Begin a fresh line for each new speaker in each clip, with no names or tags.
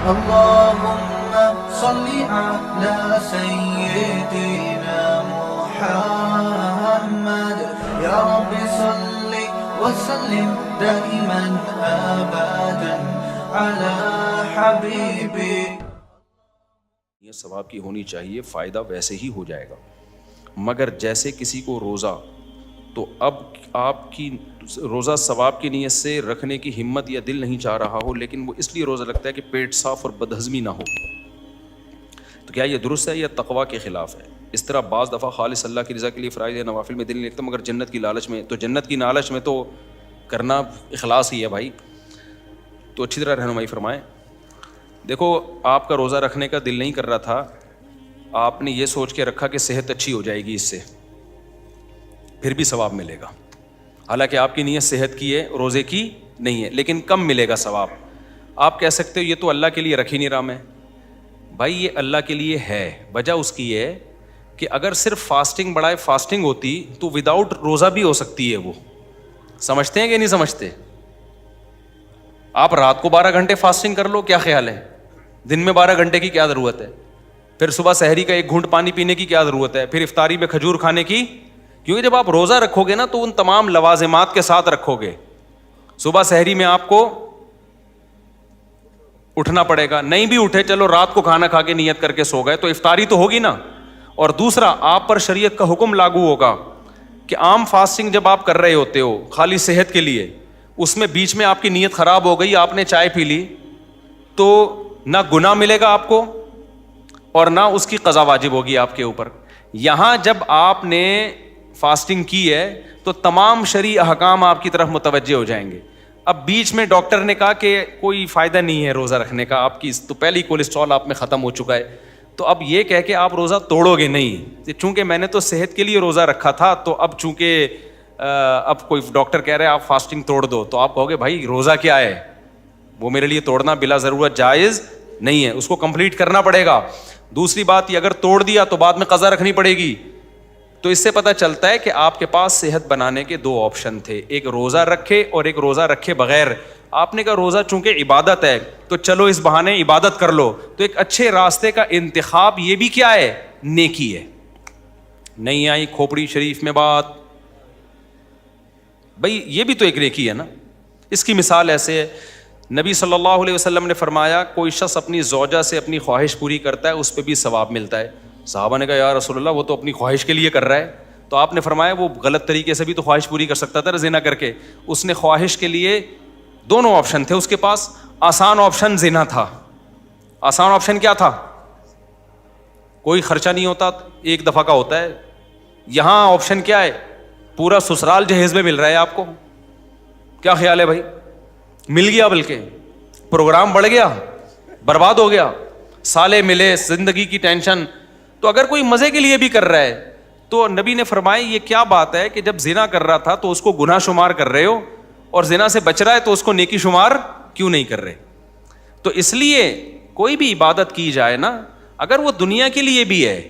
اللهم صل على سيدنا محمد يا رب صل وسلم دائما ابدا على حبيبك.
یہ ثواب کی ہونی چاہیے، فائدہ ویسے ہی ہو جائے گا. مگر جیسے کسی کو روزہ، تو اب آپ کی روزہ ثواب کی نیت سے رکھنے کی ہمت یا دل نہیں چاہ رہا ہو، لیکن وہ اس لیے روزہ رکھتا ہے کہ پیٹ صاف اور بدہضمی نہ ہو، تو کیا یہ درست ہے یا تقویٰ کے خلاف ہے؟ اس طرح بعض دفعہ خالص اللہ کی رضا کے لیے فرائض یا نوافل میں دل نہیں لگتا مگر جنت کی لالچ میں، تو جنت کی لالچ میں تو کرنا اخلاص ہی ہے بھائی. تو اچھی طرح رہنمائی فرمائیں. دیکھو، آپ کا روزہ رکھنے کا دل نہیں کر رہا تھا، آپ نے یہ سوچ کے رکھا کہ صحت اچھی ہو جائے گی اس سے، پھر بھی ثواب ملے گا. حالانکہ آپ کی نیت صحت کی ہے، روزے کی نہیں ہے، لیکن کم ملے گا ثواب. آپ کہہ سکتے ہو یہ تو اللہ کے لیے رکھ ہی نہیں رہا میں. بھائی یہ اللہ کے لیے ہے. وجہ اس کی ہے کہ اگر صرف فاسٹنگ بڑھائے فاسٹنگ ہوتی تو وداؤٹ روزہ بھی ہو سکتی ہے. وہ سمجھتے ہیں کہ نہیں سمجھتے؟ آپ رات کو 12 گھنٹے فاسٹنگ کر لو، کیا خیال ہے؟ دن میں 12 گھنٹے کی کیا ضرورت ہے؟ پھر صبح سحری کا 1 گھونٹ پانی پینے کی کیا ضرورت ہے؟ پھر افطاری میں کھجور کھانے کی؟ کیونکہ جب آپ روزہ رکھو گے نا تو ان تمام لوازمات کے ساتھ رکھو گے. صبح سحری میں آپ کو اٹھنا پڑے گا، نہیں بھی اٹھے چلو رات کو کھانا کھا کے نیت کر کے سو گئے تو افطاری تو ہوگی نا. اور دوسرا، آپ پر شریعت کا حکم لاگو ہوگا کہ عام فاسٹنگ جب آپ کر رہے ہوتے ہو خالی صحت کے لیے، اس میں بیچ میں آپ کی نیت خراب ہو گئی، آپ نے چائے پی لی، تو نہ گناہ ملے گا آپ کو اور نہ اس کی قضا واجب ہوگی آپ کے اوپر. یہاں جب آپ نے فاسٹنگ کی ہے تو تمام شرعی احکام آپ کی طرف متوجہ ہو جائیں گے. اب بیچ میں ڈاکٹر نے کہا کہ کوئی فائدہ نہیں ہے روزہ رکھنے کا، آپ کی تو پہلے ہی کولیسٹرول آپ میں ختم ہو چکا ہے، تو اب یہ کہہ کے آپ روزہ توڑو گے نہیں. چونکہ میں نے تو صحت کے لیے روزہ رکھا تھا، تو اب چونکہ اب کوئی ڈاکٹر کہہ رہے ہیں آپ فاسٹنگ توڑ دو، تو آپ کہو گے بھائی روزہ کیا ہے، وہ میرے لیے توڑنا بلا ضرورت جائز نہیں ہے، اس کو کمپلیٹ کرنا پڑے گا. دوسری بات، یہ اگر توڑ دیا تو بعد میں قضا رکھنی پڑے گی. تو اس سے پتہ چلتا ہے کہ آپ کے پاس صحت بنانے کے 2 آپشن تھے، ایک روزہ رکھے اور ایک روزہ رکھے بغیر. آپ نے کہا روزہ چونکہ عبادت ہے تو چلو اس بہانے عبادت کر لو، تو ایک اچھے راستے کا انتخاب یہ بھی کیا ہے، نیکی ہے. نہیں آئی کھوپڑی شریف میں بات، بھائی یہ بھی تو ایک نیکی ہے نا. اس کی مثال ایسے ہے، نبی صلی اللہ علیہ وسلم نے فرمایا کوئی شخص اپنی زوجہ سے اپنی خواہش پوری کرتا ہے اس پہ بھی ثواب ملتا ہے. صحابہ نے کہا یا رسول اللہ وہ تو اپنی خواہش کے لیے کر رہا ہے، تو آپ نے فرمایا وہ غلط طریقے سے بھی تو خواہش پوری کر سکتا تھا زنا کر کے. اس نے خواہش کے لیے 2 آپشن تھے اس کے پاس. آسان آپشن زنا تھا. آسان آپشن کیا تھا؟ کوئی خرچہ نہیں ہوتا، 1 دفعہ کا ہوتا ہے. یہاں آپشن کیا ہے، پورا سسرال جہیز میں مل رہا ہے آپ کو. کیا خیال ہے بھائی؟ مل گیا، بلکہ پروگرام بڑھ گیا، برباد ہو گیا، سالے ملے، زندگی کی ٹینشن. تو اگر کوئی مزے کے لیے بھی کر رہا ہے تو نبی نے فرمایا یہ کیا بات ہے کہ جب زنا کر رہا تھا تو اس کو گناہ شمار کر رہے ہو، اور زنا سے بچ رہا ہے تو اس کو نیکی شمار کیوں نہیں کر رہے؟ تو اس لیے کوئی بھی عبادت کی جائے نا، اگر وہ دنیا کے لیے بھی ہے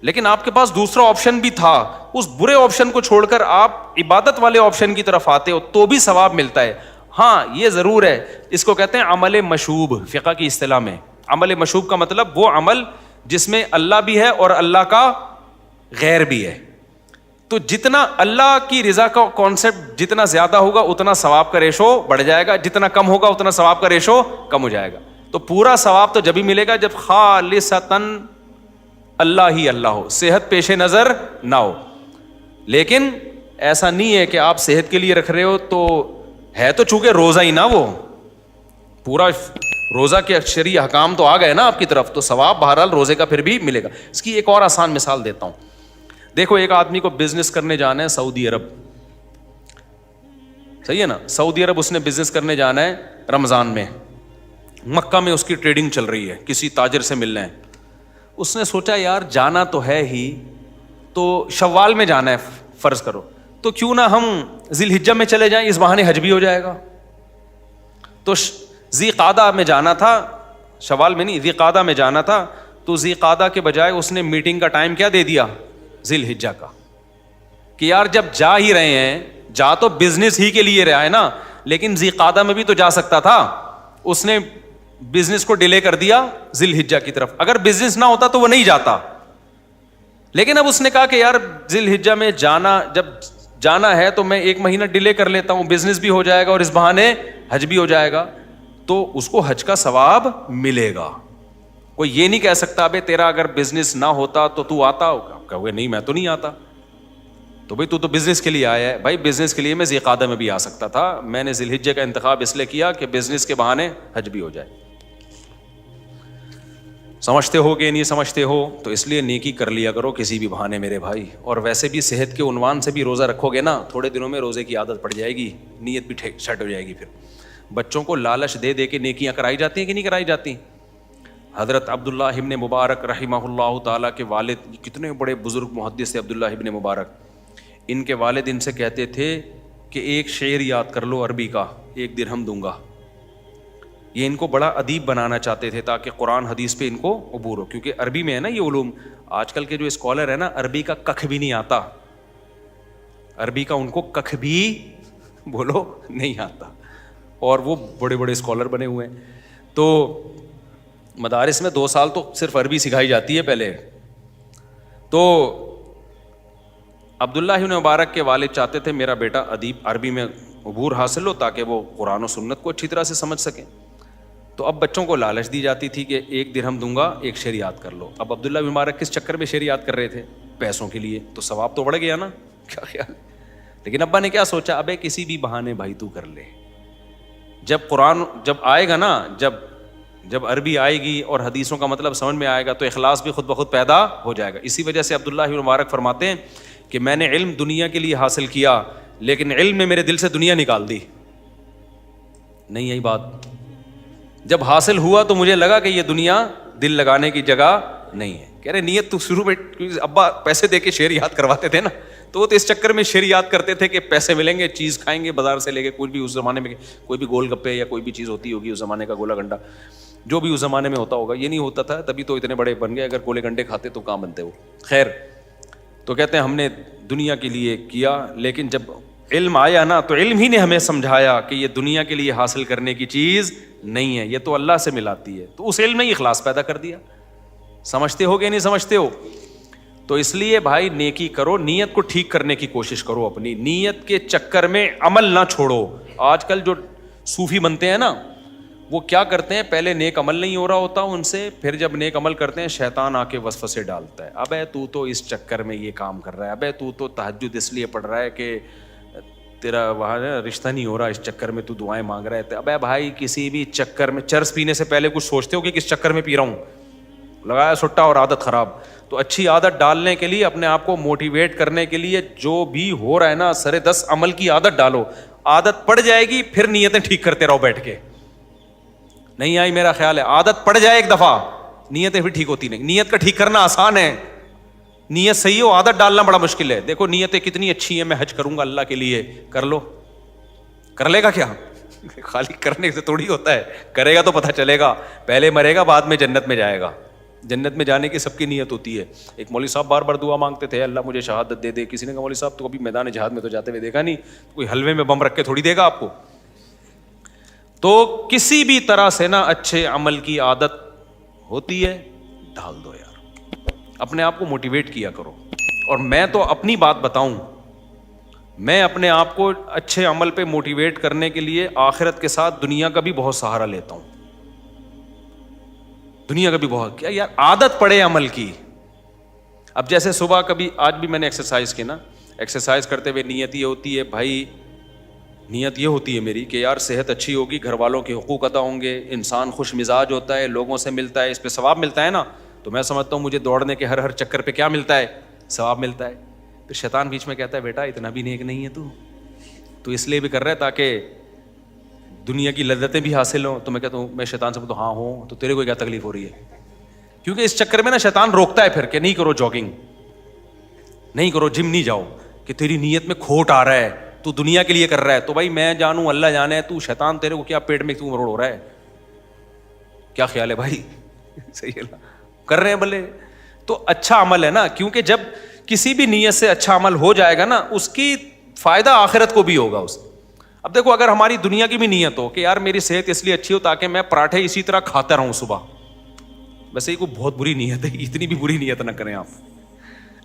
لیکن آپ کے پاس دوسرا آپشن بھی تھا، اس برے آپشن کو چھوڑ کر آپ عبادت والے آپشن کی طرف آتے ہو تو بھی ثواب ملتا ہے. ہاں یہ ضرور ہے، اس کو کہتے ہیں عمل مشوب فقہ کی اصطلاح میں. عمل مشوب کا مطلب وہ عمل جس میں اللہ بھی ہے اور اللہ کا غیر بھی ہے. تو جتنا اللہ کی رضا کا کانسیپٹ جتنا زیادہ ہوگا اتنا ثواب کا ریشو بڑھ جائے گا، جتنا کم ہوگا اتنا ثواب کا ریشو کم ہو جائے گا. تو پورا ثواب تو جب ہی ملے گا جب خالصتاً اللہ ہی اللہ ہو، صحت پیش نظر نہ ہو. لیکن ایسا نہیں ہے کہ آپ صحت کے لیے رکھ رہے ہو تو ہے تو چونکہ روزہ ہی نا، وہ پورا روزہ کے شرعی احکام تو آ گئے نا آپ کی طرف، تو ثواب بہرحال روزے کا پھر بھی ملے گا. اس کی ایک اور آسان مثال دیتا ہوں. دیکھو ایک آدمی کو بزنس کرنے جانا ہے سعودی عرب، صحیح ہے نا، سعودی عرب اس نے بزنس کرنے جانا ہے رمضان میں. مکہ میں اس کی ٹریڈنگ چل رہی ہے، کسی تاجر سے ملنا ہے. اس نے سوچا یار جانا تو ہے ہی، تو شوال میں جانا ہے فرض کرو، تو کیوں نہ ہم ذی الحجہ میں چلے جائیں، اس بہانے حج بھی ہو جائے گا. تو ذی قعدہ میں جانا تھا، شوال میں نہیں، ذی قعدہ میں جانا تھا. تو ذی قعدہ کے بجائے اس نے میٹنگ کا ٹائم کیا دے دیا، ذی الحجہ کا، کہ یار جب جا ہی رہے ہیں، جا تو بزنس ہی کے لیے رہا ہے نا، لیکن ذی قعدہ میں بھی تو جا سکتا تھا. اس نے بزنس کو ڈیلے کر دیا ذی الحجہ کی طرف. اگر بزنس نہ ہوتا تو وہ نہیں جاتا, لیکن اب اس نے کہا کہ یار ذی الحجہ میں جب جانا ہے تو میں 1 مہینہ ڈیلے کر لیتا ہوں, بزنس بھی ہو جائے گا اور اس بہانے حج بھی ہو جائے گا, تو اس کو حج کا ثواب ملے گا. کوئی یہ نہیں کہہ سکتا ابے تیرا اگر بزنس نہ ہوتا تو تو آتا ہوگا, کہو گے نہیں میں تو نہیں آتا. تو بھائی تو بزنس کے لیے آیا ہے. بھائی بزنس کے لیے میں ذی القعدہ میں بھی آ سکتا تھا, میں نے ذی الحجہ کا انتخاب اس لیے کیا کہ بزنس کے بہانے حج بھی ہو جائے. سمجھتے ہو کہ نہیں سمجھتے ہو؟ تو اس لیے نیکی کر لیا کرو کسی بھی بہانے میرے بھائی. اور ویسے بھی صحت کے عنوان سے بھی روزہ رکھو گے نا, تھوڑے دنوں میں روزے کی عادت پڑ جائے گی, نیت بھی سیٹ ہو جائے گی. پھر بچوں کو لالچ دے دے کے نیکیاں کرائی جاتی ہیں کہ نہیں کرائی جاتی؟ حضرت عبداللہ ابن مبارک رحمہ اللہ تعالیٰ کے والد, کتنے بڑے بزرگ محدث تھے عبداللہ ابن مبارک. ان کے والد ان سے کہتے تھے کہ ایک شعر یاد کر لو عربی کا, 1 درہم دوں گا. یہ ان کو بڑا ادیب بنانا چاہتے تھے تاکہ قرآن حدیث پہ ان کو عبور ہو, کیونکہ عربی میں ہے نا یہ علوم. آج کل کے جو اسکالر ہے نا, عربی کا ککھ بھی نہیں آتا, عربی کا ان کو ککھ بھی بولو نہیں آتا, اور وہ بڑے بڑے اسکالر بنے ہوئے ہیں. تو مدارس میں 2 سال تو صرف عربی سکھائی جاتی ہے پہلے. تو عبداللہ بن مبارک کے والد چاہتے تھے میرا بیٹا ادیب عربی میں عبور حاصل ہو تاکہ وہ قرآن و سنت کو اچھی طرح سے سمجھ سکیں. تو اب بچوں کو لالچ دی جاتی تھی کہ 1 درہم دوں گا, 1 شعر یاد کر لو. اب عبداللہ بن مبارک کس چکر میں شعر یاد کر رہے تھے؟ پیسوں کے لیے. تو ثواب تو بڑھ گیا نا, کیا خیال. لیکن ابا نے کیا سوچا, ابے کسی بھی بہانے بھائی تو کر لے, جب قرآن جب آئے گا نا, جب عربی آئے گی اور حدیثوں کا مطلب سمجھ میں آئے گا تو اخلاص بھی خود بخود پیدا ہو جائے گا. اسی وجہ سے عبداللہ بن مبارک فرماتے ہیں کہ میں نے علم دنیا کے لیے حاصل کیا, لیکن علم نے میرے دل سے دنیا نکال دی. نہیں یہی بات, جب حاصل ہوا تو مجھے لگا کہ یہ دنیا دل لگانے کی جگہ نہیں ہے. کہہ رہے نیت تو شروع میں ابا پیسے دے کے شعر یاد کرواتے تھے نا, تو وہ تو اس چکر میں شعر یاد کرتے تھے کہ پیسے ملیں گے, چیز کھائیں گے بازار سے لے کے, کوئی بھی اس زمانے میں کوئی بھی گول گپے یا کوئی بھی چیز ہوتی ہوگی اس زمانے کا, گولا گنڈا جو بھی اس زمانے میں ہوتا ہوگا, یہ نہیں ہوتا تھا تبھی تو اتنے بڑے بن گئے. اگر گولے گنڈے کھاتے تو کہاں بنتے وہ. خیر, تو کہتے ہیں ہم نے دنیا کے لیے کیا, لیکن جب علم آیا نا تو علم ہی نے ہمیں سمجھایا کہ یہ دنیا کے لیے حاصل کرنے کی چیز نہیں ہے, یہ تو اللہ سے ملاتی ہے. تو اس علم نے اخلاص پیدا کر دیا. سمجھتے ہو کہ نہیں سمجھتے ہو؟ تو اس لیے بھائی نیکی کرو, نیت کو ٹھیک کرنے کی کوشش کرو, اپنی نیت کے چکر میں عمل نہ چھوڑو. آج کل جو صوفی بنتے ہیں نا, وہ کیا کرتے ہیں, پہلے نیک عمل نہیں ہو رہا ہوتا ان سے, پھر جب نیک عمل کرتے ہیں شیطان آ کے وسوسے ڈالتا ہے, ابے تو اس چکر میں یہ کام کر رہا ہے, ابے تو تہجد اس لیے پڑھ رہا ہے کہ تیرا وہاں رشتہ نہیں ہو رہا, اس چکر میں تو دعائیں مانگ رہے تھے. ابے بھائی کسی بھی چکر میں, چرس پینے سے پہلے کچھ سوچتے ہو کہ کس چکر میں پی رہا ہوں, لگایا سٹا اور عادت خراب. تو اچھی عادت ڈالنے کے لیے, اپنے آپ کو موٹیویٹ کرنے کے لیے جو بھی ہو رہا ہے نا, سرے 10 عمل کی عادت ڈالو. عادت پڑ جائے گی, پھر نیتیں ٹھیک کرتے رہو بیٹھ کے. نہیں آئی میرا خیال ہے, عادت پڑ جائے ایک دفعہ, نیتیں بھی ٹھیک ہوتی نہیں. نیت کا ٹھیک کرنا آسان ہے, نیت صحیح ہو, عادت ڈالنا بڑا مشکل ہے. دیکھو نیتیں کتنی اچھی ہیں, میں حج کروں گا اللہ کے لیے, کر لو, کر لے گا کیا؟ خالی کرنے سے تھوڑی ہوتا ہے, کرے گا تو پتہ چلے گا. پہلے مرے گا, بعد میں جنت میں جائے گا. جنت میں جانے کی سب کی نیت ہوتی ہے. ایک مولوی صاحب بار بار دعا مانگتے تھے, اللہ مجھے شہادت دے دے. کسی نے کہا مولوی صاحب تو کبھی میدان جہاد میں تو جاتے ہوئے دیکھا نہیں, کوئی حلوے میں بم رکھ کے تھوڑی دے گا آپ کو. تو کسی بھی طرح سے نا اچھے عمل کی عادت ہوتی ہے, ڈال دو یار, اپنے آپ کو موٹیویٹ کیا کرو. اور میں تو اپنی بات بتاؤں, میں اپنے آپ کو اچھے عمل پہ موٹیویٹ کرنے کے لیے آخرت کے ساتھ دنیا کا بھی بہت سہارا لیتا ہوں. دنیا کا بھی بہت, کیا یار عادت پڑے عمل کی. اب جیسے صبح کبھی, آج بھی میں نے ایکسرسائز کی نا, ایکسرسائز کرتے ہوئے نیت یہ ہوتی ہے بھائی, نیت یہ ہوتی ہے میری کہ یار صحت اچھی ہوگی, گھر والوں کے حقوق ادا ہوں گے, انسان خوش مزاج ہوتا ہے, لوگوں سے ملتا ہے, اس پہ ثواب ملتا ہے نا. تو میں سمجھتا ہوں مجھے دوڑنے کے ہر چکر پہ کیا ملتا ہے, ثواب ملتا ہے. پھر شیطان بیچ میں کہتا ہے بیٹا اتنا بھی نیک نہیں ہے تو اس لیے بھی کر رہا ہے تاکہ دنیا کی لذتیں بھی حاصل ہوں. تو میں کہتا ہوں, میں شیطان سے بولتا ہوں ہاں ہوں, تو تیرے کو کیا تکلیف ہو رہی ہے؟ کیونکہ اس چکر میں نا شیطان روکتا ہے پھر کہ نہیں کرو جاگنگ, نہیں کرو, جم نہیں جاؤ, کہ تیری نیت میں کھوٹ آ رہا ہے, تو دنیا کے لیے کر رہا ہے. تو بھائی میں جانوں اللہ جانے, تو شیطان تیرے کو کیا پیٹ میں کیوں مروڑ ہو رہا ہے, کیا خیال ہے بھائی؟ صحیح ہے نا, کر رہے ہیں بھلے, تو اچھا عمل ہے نا. کیونکہ جب کسی بھی نیت سے اچھا عمل ہو جائے گا نا, اس کی فائدہ آخرت کو بھی ہوگا. اس اب دیکھو اگر ہماری دنیا کی بھی نیت ہو کہ یار میری صحت اس لیے اچھی ہو تاکہ میں پراٹھے اسی طرح کھاتا رہوں صبح، ویسے ہی کوئی بہت بری نیت ہے، اتنی بھی بری نیت نہ کریں آپ.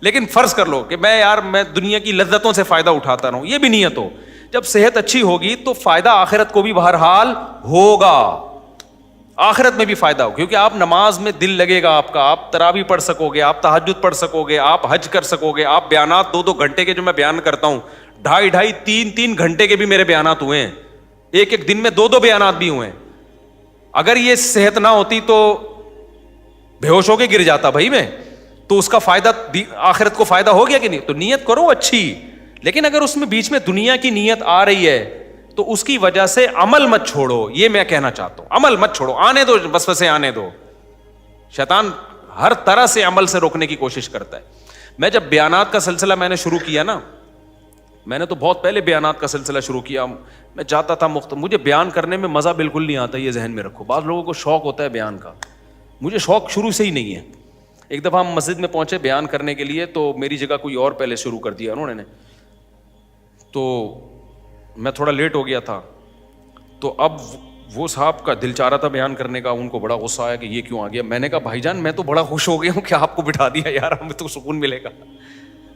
لیکن فرض کر لو کہ میں دنیا کی لذتوں سے فائدہ اٹھاتا رہوں، یہ بھی نیت ہو. جب صحت اچھی ہوگی تو فائدہ آخرت کو بھی بہرحال ہوگا، آخرت میں بھی فائدہ ہو، کیونکہ آپ نماز میں دل لگے گا آپ کا، آپ تراویح پڑھ سکو گے، آپ تہجد پڑھ سکو گے، آپ حج کر سکو گے. آپ بیانات 2 گھنٹے کے جو میں بیان کرتا ہوں، 2.5 3 گھنٹے کے بھی میرے بیانات ہوئے ہیں، ایک دن میں 2 بیانات بھی ہوئے ہیں. اگر یہ صحت نہ ہوتی تو بے ہوش ہو کے گر جاتا بھائی میں، تو اس کا فائدہ آخرت کو فائدہ ہو گیا کہ نہیں؟ تو نیت کرو اچھی، لیکن اگر اس میں بیچ میں دنیا کی نیت آ رہی ہے تو اس کی وجہ سے عمل مت چھوڑو. یہ میں کہنا چاہتا ہوں، عمل مت چھوڑو، آنے دو وسوسے آنے دو. شیطان ہر طرح سے عمل سے روکنے کی کوشش کرتا ہے. میں جب بیانات کا سلسلہ میں نے شروع کیا نا، میں نے تو بہت پہلے بیانات کا سلسلہ شروع کیا. میں جاتا تھا مجھے بیان کرنے میں مزہ بالکل نہیں آتا، یہ ذہن میں رکھو. بعض لوگوں کو شوق ہوتا ہے بیان کا، مجھے شوق شروع سے ہی نہیں ہے. ایک دفعہ ہم مسجد میں پہنچے بیان کرنے کے لیے، تو میری جگہ کوئی اور پہلے شروع کر دیا انہوں نے، تو میں تھوڑا لیٹ ہو گیا تھا. تو اب وہ صاحب کا دل چاہ رہا تھا بیان کرنے کا، ان کو بڑا غصہ آیا کہ یہ کیوں آ گیا. میں نے کہا بھائی جان میں تو بڑا خوش ہو گیا ہوں کہ آپ کو بٹھا دیا، یار ہمیں تو سکون ملے گا.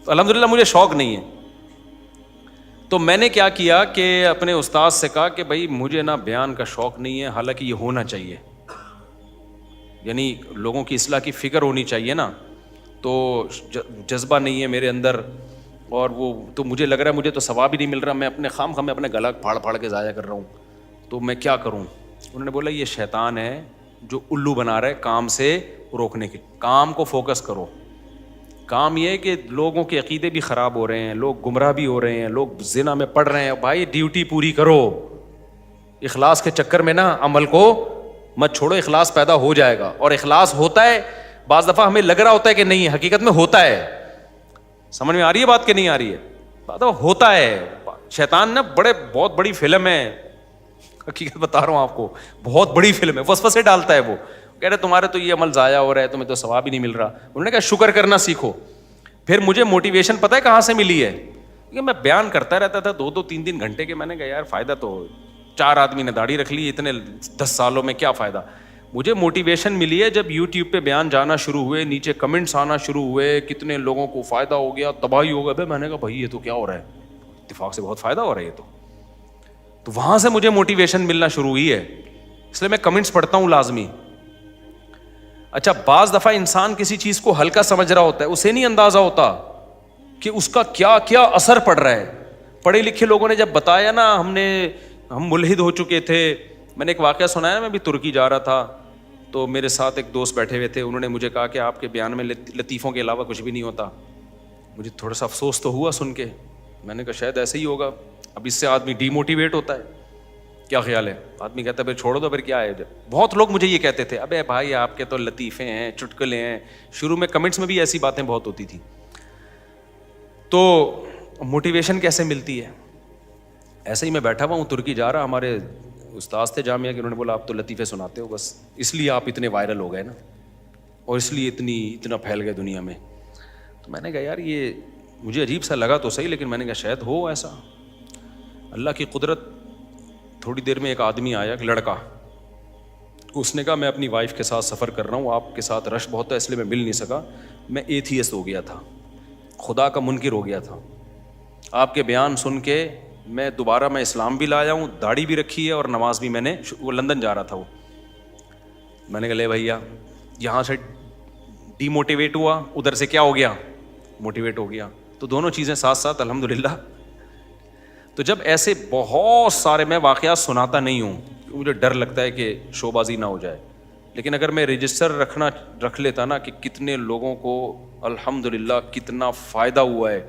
تو الحمدللہ مجھے شوق نہیں ہے. تو میں نے کیا کیا کہ اپنے استاد سے کہا کہ بھائی مجھے نا بیان کا شوق نہیں ہے، حالانکہ یہ ہونا چاہیے، یعنی لوگوں کی اصلاح کی فکر ہونی چاہیے نا، تو جذبہ نہیں ہے میرے اندر، اور وہ تو مجھے لگ رہا ہے مجھے تو ثواب ہی نہیں مل رہا، میں اپنے خام میں اپنے گلا پھاڑ کے ضائع کر رہا ہوں، تو میں کیا کروں. انہوں نے بولا یہ شیطان ہے جو الو بنا رہا ہے کام سے روکنے کے. کام کو فوکس کرو. کام یہ ہے کہ لوگوں کے عقیدے بھی خراب ہو رہے ہیں، لوگ گمراہ بھی ہو رہے ہیں، لوگ زنا میں پڑ رہے ہیں. بھائی ڈیوٹی پوری کرو، اخلاص کے چکر میں نا عمل کو مت چھوڑو. اخلاص پیدا ہو جائے گا، اور اخلاص ہوتا ہے. بعض دفعہ ہمیں لگ رہا ہوتا ہے کہ نہیں، حقیقت میں ہوتا ہے. سمجھ میں آ رہی ہے بات کہ نہیں آ رہی ہے؟ بعض دفعہ ہوتا ہے. شیطان نا بہت بڑی فلم ہے، حقیقت بتا رہا ہوں آپ کو، بہت بڑی فلم ہے. وسوسے ڈالتا ہے. وہ کہہ رہے تمہارے تو یہ عمل ضائع ہو رہا ہے، تمہیں تو ثواب ہی نہیں مل رہا. انہوں نے کہا شکر کرنا سیکھو. پھر مجھے موٹیویشن پتہ ہے کہاں سے ملی ہے؟ کہ میں بیان کرتا رہتا تھا 2 3 گھنٹے کے. میں نے کہا یار فائدہ تو 4 آدمی نے داڑھی رکھ لی اتنے 10 سالوں میں، کیا فائدہ. مجھے موٹیویشن ملی ہے جب یوٹیوب پہ بیان جانا شروع ہوئے، نیچے کمنٹس آنا شروع ہوئے، کتنے لوگوں کو فائدہ ہو گیا، تباہی ہو گیا. میں نے کہا بھائی یہ تو کیا ہو رہا ہے، اتفاق سے بہت فائدہ ہو رہا ہے یہ تو وہاں سے مجھے موٹیویشن ملنا شروع ہوئی ہے. اس لیے میں کمنٹس پڑھتا ہوں لازمی. اچھا بعض دفعہ انسان کسی چیز کو ہلکا سمجھ رہا ہوتا ہے، اسے نہیں اندازہ ہوتا کہ اس کا کیا کیا اثر پڑ رہا ہے. پڑھے لکھے لوگوں نے جب بتایا نا، ہم ملحد ہو چکے تھے. میں نے ایک واقعہ سنایا، میں بھی ترکی جا رہا تھا، تو میرے ساتھ ایک دوست بیٹھے ہوئے تھے. انہوں نے مجھے کہا کہ آپ کے بیان میں لطیفوں کے علاوہ کچھ بھی نہیں ہوتا. مجھے تھوڑا سا افسوس تو ہوا سن کے. میں نے کہا شاید ایسے ہی ہوگا، اب اس سے آدمی ڈی موٹیویٹ ہوتا ہے. کیا خیال ہے؟ آدمی کہتا ہے پھر چھوڑو تو پھر کیا ہے. بہت لوگ مجھے یہ کہتے تھے ابے بھائی آپ کے تو لطیفے ہیں، چٹکلے ہیں. شروع میں کمنٹس میں بھی ایسی باتیں بہت ہوتی تھی. تو موٹیویشن کیسے ملتی ہے؟ ایسے ہی میں بیٹھا ہوا ہوں، ترکی جا رہا، ہمارے استاد تھے جامعہ کے، انہوں نے بولا آپ تو لطیفے سناتے ہو، بس اس لیے آپ اتنے وائرل ہو گئے نا، اور اس لیے اتنا پھیل گئے دنیا میں. تو میں نے کہا یار یہ مجھے عجیب سا لگا تو صحیح، لیکن میں نے کہا شاید ہو ایسا. اللہ کی قدرت. تھوڑی دیر میں ایک آدمی آیا، ایک لڑکا. اس نے کہا میں اپنی وائف کے ساتھ سفر کر رہا ہوں، آپ کے ساتھ رش بہت ہے اس لیے میں مل نہیں سکا. میں ایتھیسٹ ہو گیا تھا، خدا کا منکر ہو گیا تھا. آپ کے بیان سن کے میں دوبارہ اسلام بھی لایا ہوں، داڑھی بھی رکھی ہے، اور نماز بھی میں نے. وہ لندن جا رہا تھا وہ. میں نے کہا لے بھیا، یہاں سے ڈی موٹیویٹ ہوا، ادھر سے کیا ہو گیا، موٹیویٹ ہو گیا. تو دونوں چیزیں ساتھ ساتھ الحمدللہ. تو جب ایسے بہت سارے، میں واقعات سناتا نہیں ہوں، مجھے ڈر لگتا ہے کہ شو بازی نہ ہو جائے، لیکن اگر میں رجسٹر رکھ لیتا نا کہ کتنے لوگوں کو الحمدللہ کتنا فائدہ ہوا ہے،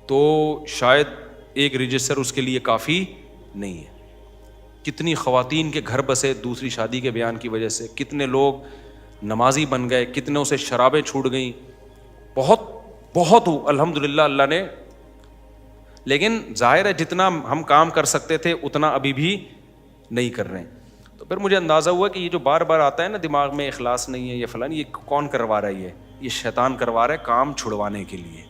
تو شاید ایک رجسٹر اس کے لیے کافی نہیں ہے. کتنی خواتین کے گھر بسے دوسری شادی کے بیان کی وجہ سے، کتنے لوگ نمازی بن گئے، کتنوں سے شرابیں چھوٹ گئیں. بہت الحمدللہ اللہ نے. لیکن ظاہر ہے جتنا ہم کام کر سکتے تھے اتنا ابھی بھی نہیں کر رہے ہیں. تو پھر مجھے اندازہ ہوا کہ یہ جو بار بار آتا ہے نا دماغ میں، اخلاص نہیں ہے، یہ فلان، یہ کون کروا رہا ہے؟ یہ شیطان کروا رہا ہے کام چھڑوانے کے لیے.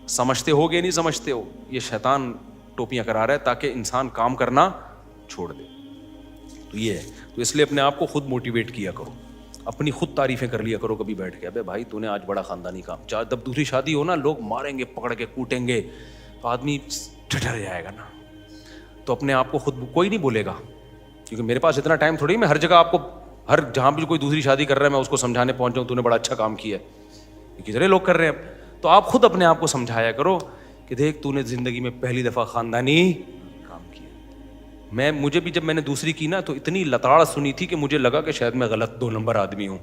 سمجھتے ہو گے نہیں سمجھتے ہو، یہ شیطان ٹوپیاں کرا رہا ہے تاکہ انسان کام کرنا چھوڑ دے. تو یہ ہے. تو اس لیے اپنے آپ کو خود موٹیویٹ کیا کرو, اپنی خود تعریفیں کر لیا کرو کبھی بیٹھ کے. ابے بھائی تو نے آج بڑا خاندانی کام. جب دوسری شادی ہو نا, لوگ ماریں گے, پکڑ کے کوٹیں گے, تو آدمی ڈر جائے گا نا. تو اپنے آپ کو خود, کوئی نہیں بولے گا, کیونکہ میرے پاس اتنا ٹائم تھوڑی, میں ہر جگہ آپ کو, ہر جہاں بھی کوئی دوسری شادی کر رہا ہے میں اس کو سمجھانے پہنچ جاؤں تو نے بڑا اچھا کام کیا ہے, کتنے لوگ کر رہے ہیں اب. تو آپ خود اپنے آپ کو سمجھایا کرو کہ دیکھ تو نے زندگی میں پہلی دفعہ خاندانی کام کیا. مجھے بھی جب میں نے دوسری کی نا تو اتنی لتاڑ سنی تھی کہ مجھے لگا کہ شاید میں غلط 2 نمبر آدمی ہوں.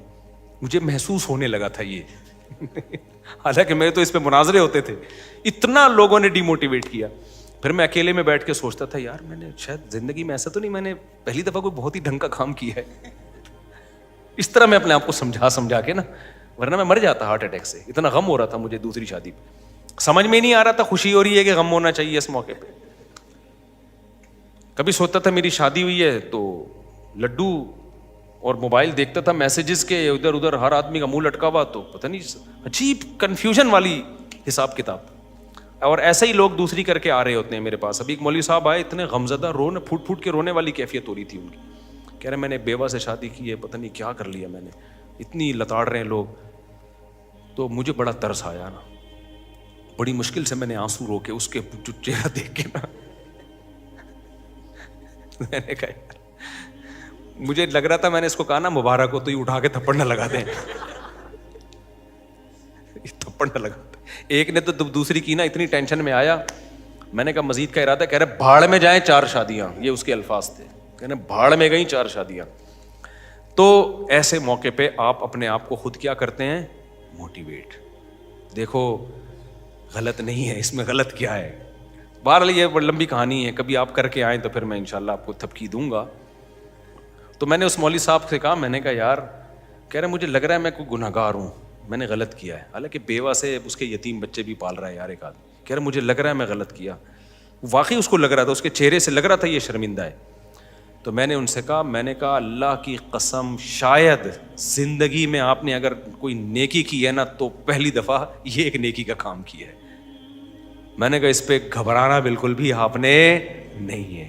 مجھے محسوس ہونے لگا تھا یہ حالانکہ میرے تو اس پہ مناظرے ہوتے تھے. اتنا لوگوں نے ڈی موٹیویٹ کیا. پھر میں اکیلے میں بیٹھ کے سوچتا تھا یار میں نے شاید زندگی میں ایسا تو نہیں, میں نے پہلی دفعہ کوئی بہت ہی ڈھنگ کا کام کیا ہے. اس طرح میں اپنے آپ کو سمجھا کے نا, ورنہ میں مر جاتا ہارٹ اٹیک سے. اتنا غم ہو رہا تھا مجھے دوسری شادی پہ, سمجھ میں نہیں آ رہا تھا خوشی ہو رہی ہے کہ غم ہونا چاہیے اس موقع پہ. کبھی سوچتا تھا میری شادی ہوئی ہے تو لڈو اور موبائل دیکھتا تھا میسیجز کے ادھر ادھر, ہر آدمی کا منہ لٹکا ہوا, تو پتہ نہیں عجیب کنفیوژن والی حساب کتاب. اور ایسے ہی لوگ دوسری کر کے آ رہے ہوتے ہیں میرے پاس. ابھی ایک مولوی صاحب آئے, اتنے غمزدہ, پھوٹ پھوٹ کے رونے والی کیفیت ہو رہی تھی ان کی. کہہ رہے میں نے بیوہ سے شادی کی ہے, پتہ نہیں کیا کر لیا میں نے, اتنی لتاڑ رہے ہیں لوگ. تو مجھے بڑا ترس آیا نا, بڑی مشکل سے میں نے آنسو رو کے اس کے جو چہرہ دیکھ کے نا میں نے کہا, مجھے لگ رہا تھا, میں نے اس کو کہا نا مبارک ہو, تو یہ اٹھا کے تھپڑ نہ لگا دیں, تھپڑ نہ لگا. ایک نے تو دوسری کی نا, اتنی ٹینشن میں آیا, میں نے کہا مزید کا ارادہ, کہہ رہے بھاڑ میں جائیں 4 شادیاں, یہ اس کے الفاظ تھے, کہہ رہے بھاڑ میں گئیں 4 شادیاں. تو ایسے موقع پہ آپ اپنے آپ کو خود کیا کرتے ہیں, موٹیویٹ. دیکھو غلط نہیں ہے اس میں, غلط کیا ہے. بہرحال یہ بڑی لمبی کہانی ہے, کبھی آپ کر کے آئیں تو پھر میں انشاءاللہ آپ کو تھپکی دوں گا. تو میں نے اس مولوی صاحب سے کہا, میں نے کہا یار, کہہ رہے مجھے لگ رہا ہے میں کوئی گناہ گار ہوں, میں نے غلط کیا ہے. حالانکہ بیوہ سے اس کے یتیم بچے بھی پال رہا ہے یار ایک آدمی. کہہ رہے مجھے لگ رہا ہے میں غلط کیا. واقعی اس کو لگ رہا تھا, اس کے چہرے سے لگ رہا تھا یہ شرمندہ ہے. تو میں نے ان سے کہا, میں نے کہا اللہ کی قسم شاید زندگی میں آپ نے اگر کوئی نیکی کی ہے نا تو پہلی دفعہ یہ ایک نیکی کا کام کیا ہے. میں نے کہا اس پہ گھبرانا بالکل بھی آپ نے نہیں ہے,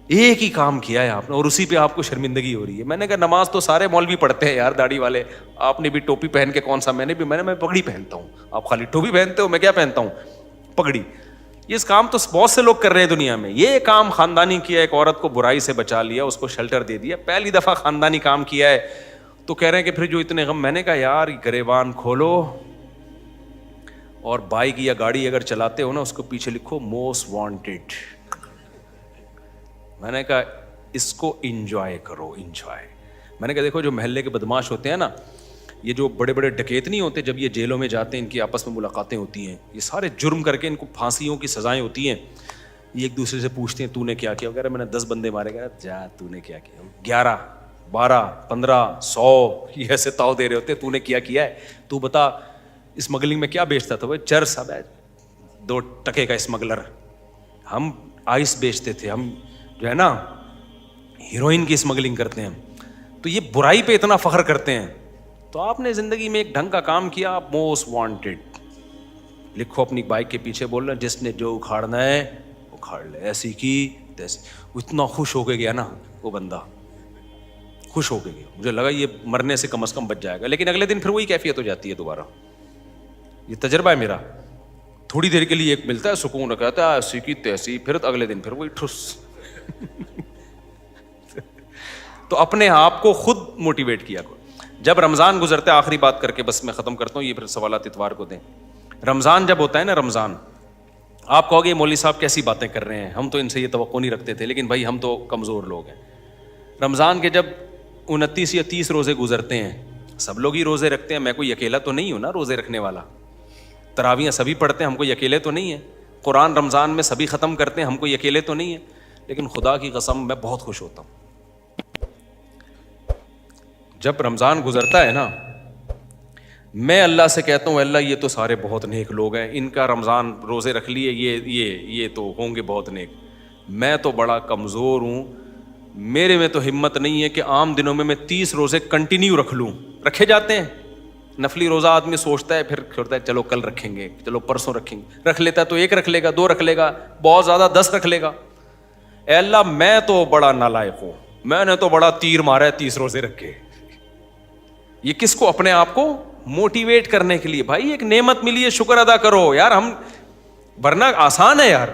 ایک ہی کام کیا ہے آپ نے, اور اسی پہ آپ کو شرمندگی ہو رہی ہے. میں نے کہا نماز تو سارے مولوی پڑھتے ہیں یار, داڑھی والے. آپ نے بھی ٹوپی پہن کے کون سا, میں پگڑی پہنتا ہوں. آپ خالی ٹوپی پہنتے ہو, میں کیا پہنتا ہوں, پگڑی. یہ کام تو بہت سے لوگ کر رہے ہیں دنیا میں. یہ کام خاندانی کیا, ایک عورت کو برائی سے بچا لیا, اس کو شیلٹر دے دیا, پہلی دفعہ خاندانی کام کیا ہے. تو کہہ رہے ہیں کہ پھر جو اتنے غم. میں نے کہا یار گریبان کھولو اور بائک یا گاڑی اگر چلاتے ہو نا, اس کو پیچھے لکھو موسٹ وانٹیڈ. میں نے کہا اس کو انجوائے کرو, انجوائے. میں نے کہا دیکھو جو محلے کے بدماش ہوتے ہیں نا, یہ جو بڑے بڑے ڈکیت نہیں ہوتے, جب یہ جیلوں میں جاتے ہیں ان کی آپس میں ملاقاتیں ہوتی ہیں, یہ سارے جرم کر کے ان کو پھانسیوں کی سزائیں ہوتی ہیں. یہ ایک دوسرے سے پوچھتے ہیں تو نے کیا کیا, وغیرہ میں نے 10 بندے مارے. گیا جا تو نے کیا کیا, 11 12 15 100 یہ ایسے تاؤ دے رہے ہوتے, تو نے کیا ہے, تو بتا اسمگلنگ میں کیا بیچتا تھا. وہ چرس, اب 2 ٹکے کا اسمگلر. ہم آئس بیچتے تھے, ہم جو ہے نا ہیروئن کی اسمگلنگ کرتے ہیں. تو یہ برائی پہ اتنا فخر کرتے ہیں. تو آپ نے زندگی میں ایک ڈھنگ کا کام کیا, آپ موسٹ وانٹیڈ لکھو اپنی بائک کے پیچھے. بول رہے ہیں جس نے جو اکھاڑنا ہے اکھاڑ لے, ایسی کی تیسی. اتنا خوش ہو کے گیا نا وہ بندہ, خوش ہو کے گیا. مجھے لگا یہ مرنے سے کم از کم بچ جائے گا, لیکن اگلے دن پھر وہی کیفیت ہو جاتی ہے دوبارہ. یہ تجربہ ہے میرا. تھوڑی دیر کے لیے ایک ملتا ہے سکون, کہتا ہے ایسی کی تیسی, پھر اگلے دن پھر وہی ٹھس. تو اپنے آپ کو خود موٹیویٹ کیا کرو. جب رمضان گزرتا ہے, آخری بات کر کے بس میں ختم کرتا ہوں, یہ پھر سوالات اتوار کو دیں. رمضان جب ہوتا ہے نا, رمضان, آپ کہو گے مولوی صاحب کیسی باتیں کر رہے ہیں, ہم تو ان سے یہ توقع نہیں رکھتے تھے, لیکن بھائی ہم تو کمزور لوگ ہیں. رمضان کے جب 29 یا 30 روزے گزرتے ہیں, سب لوگ ہی روزے رکھتے ہیں, میں کوئی اکیلا تو نہیں ہوں نا روزے رکھنے والا. تراویحیں سبھی پڑھتے ہیں, ہم کوئی اکیلے تو نہیں ہیں. قرآن رمضان میں سبھی ختم کرتے ہیں, ہم کوئی اکیلے تو نہیں ہیں. لیکن خدا کی قسم میں بہت خوش ہوتا ہوں جب رمضان گزرتا ہے نا. میں اللہ سے کہتا ہوں اللہ یہ تو سارے بہت نیک لوگ ہیں, ان کا رمضان روزے رکھ لیے, یہ تو ہوں گے بہت نیک. میں تو بڑا کمزور ہوں, میرے میں تو ہمت نہیں ہے کہ عام دنوں میں 30 روزے کنٹینیو رکھ لوں. رکھے جاتے ہیں, نفلی روزہ آدمی سوچتا ہے, پھر چھوڑتا ہے چلو کل رکھیں گے, چلو پرسوں رکھیں گے, رکھ لیتا ہے تو 1 رکھ لے گا, 2 رکھ لے گا, بہت زیادہ 10 رکھ لے گا. اے اللہ میں تو بڑا نالائق ہوں, میں نے تو بڑا تیر مارا ہے 30 روزے رکھ کے. یہ کس کو؟ اپنے آپ کو موٹیویٹ کرنے کے لیے. بھائی ایک نعمت ملی ہے, شکر ادا کرو یار. ہم ورنہ آسان ہے یار,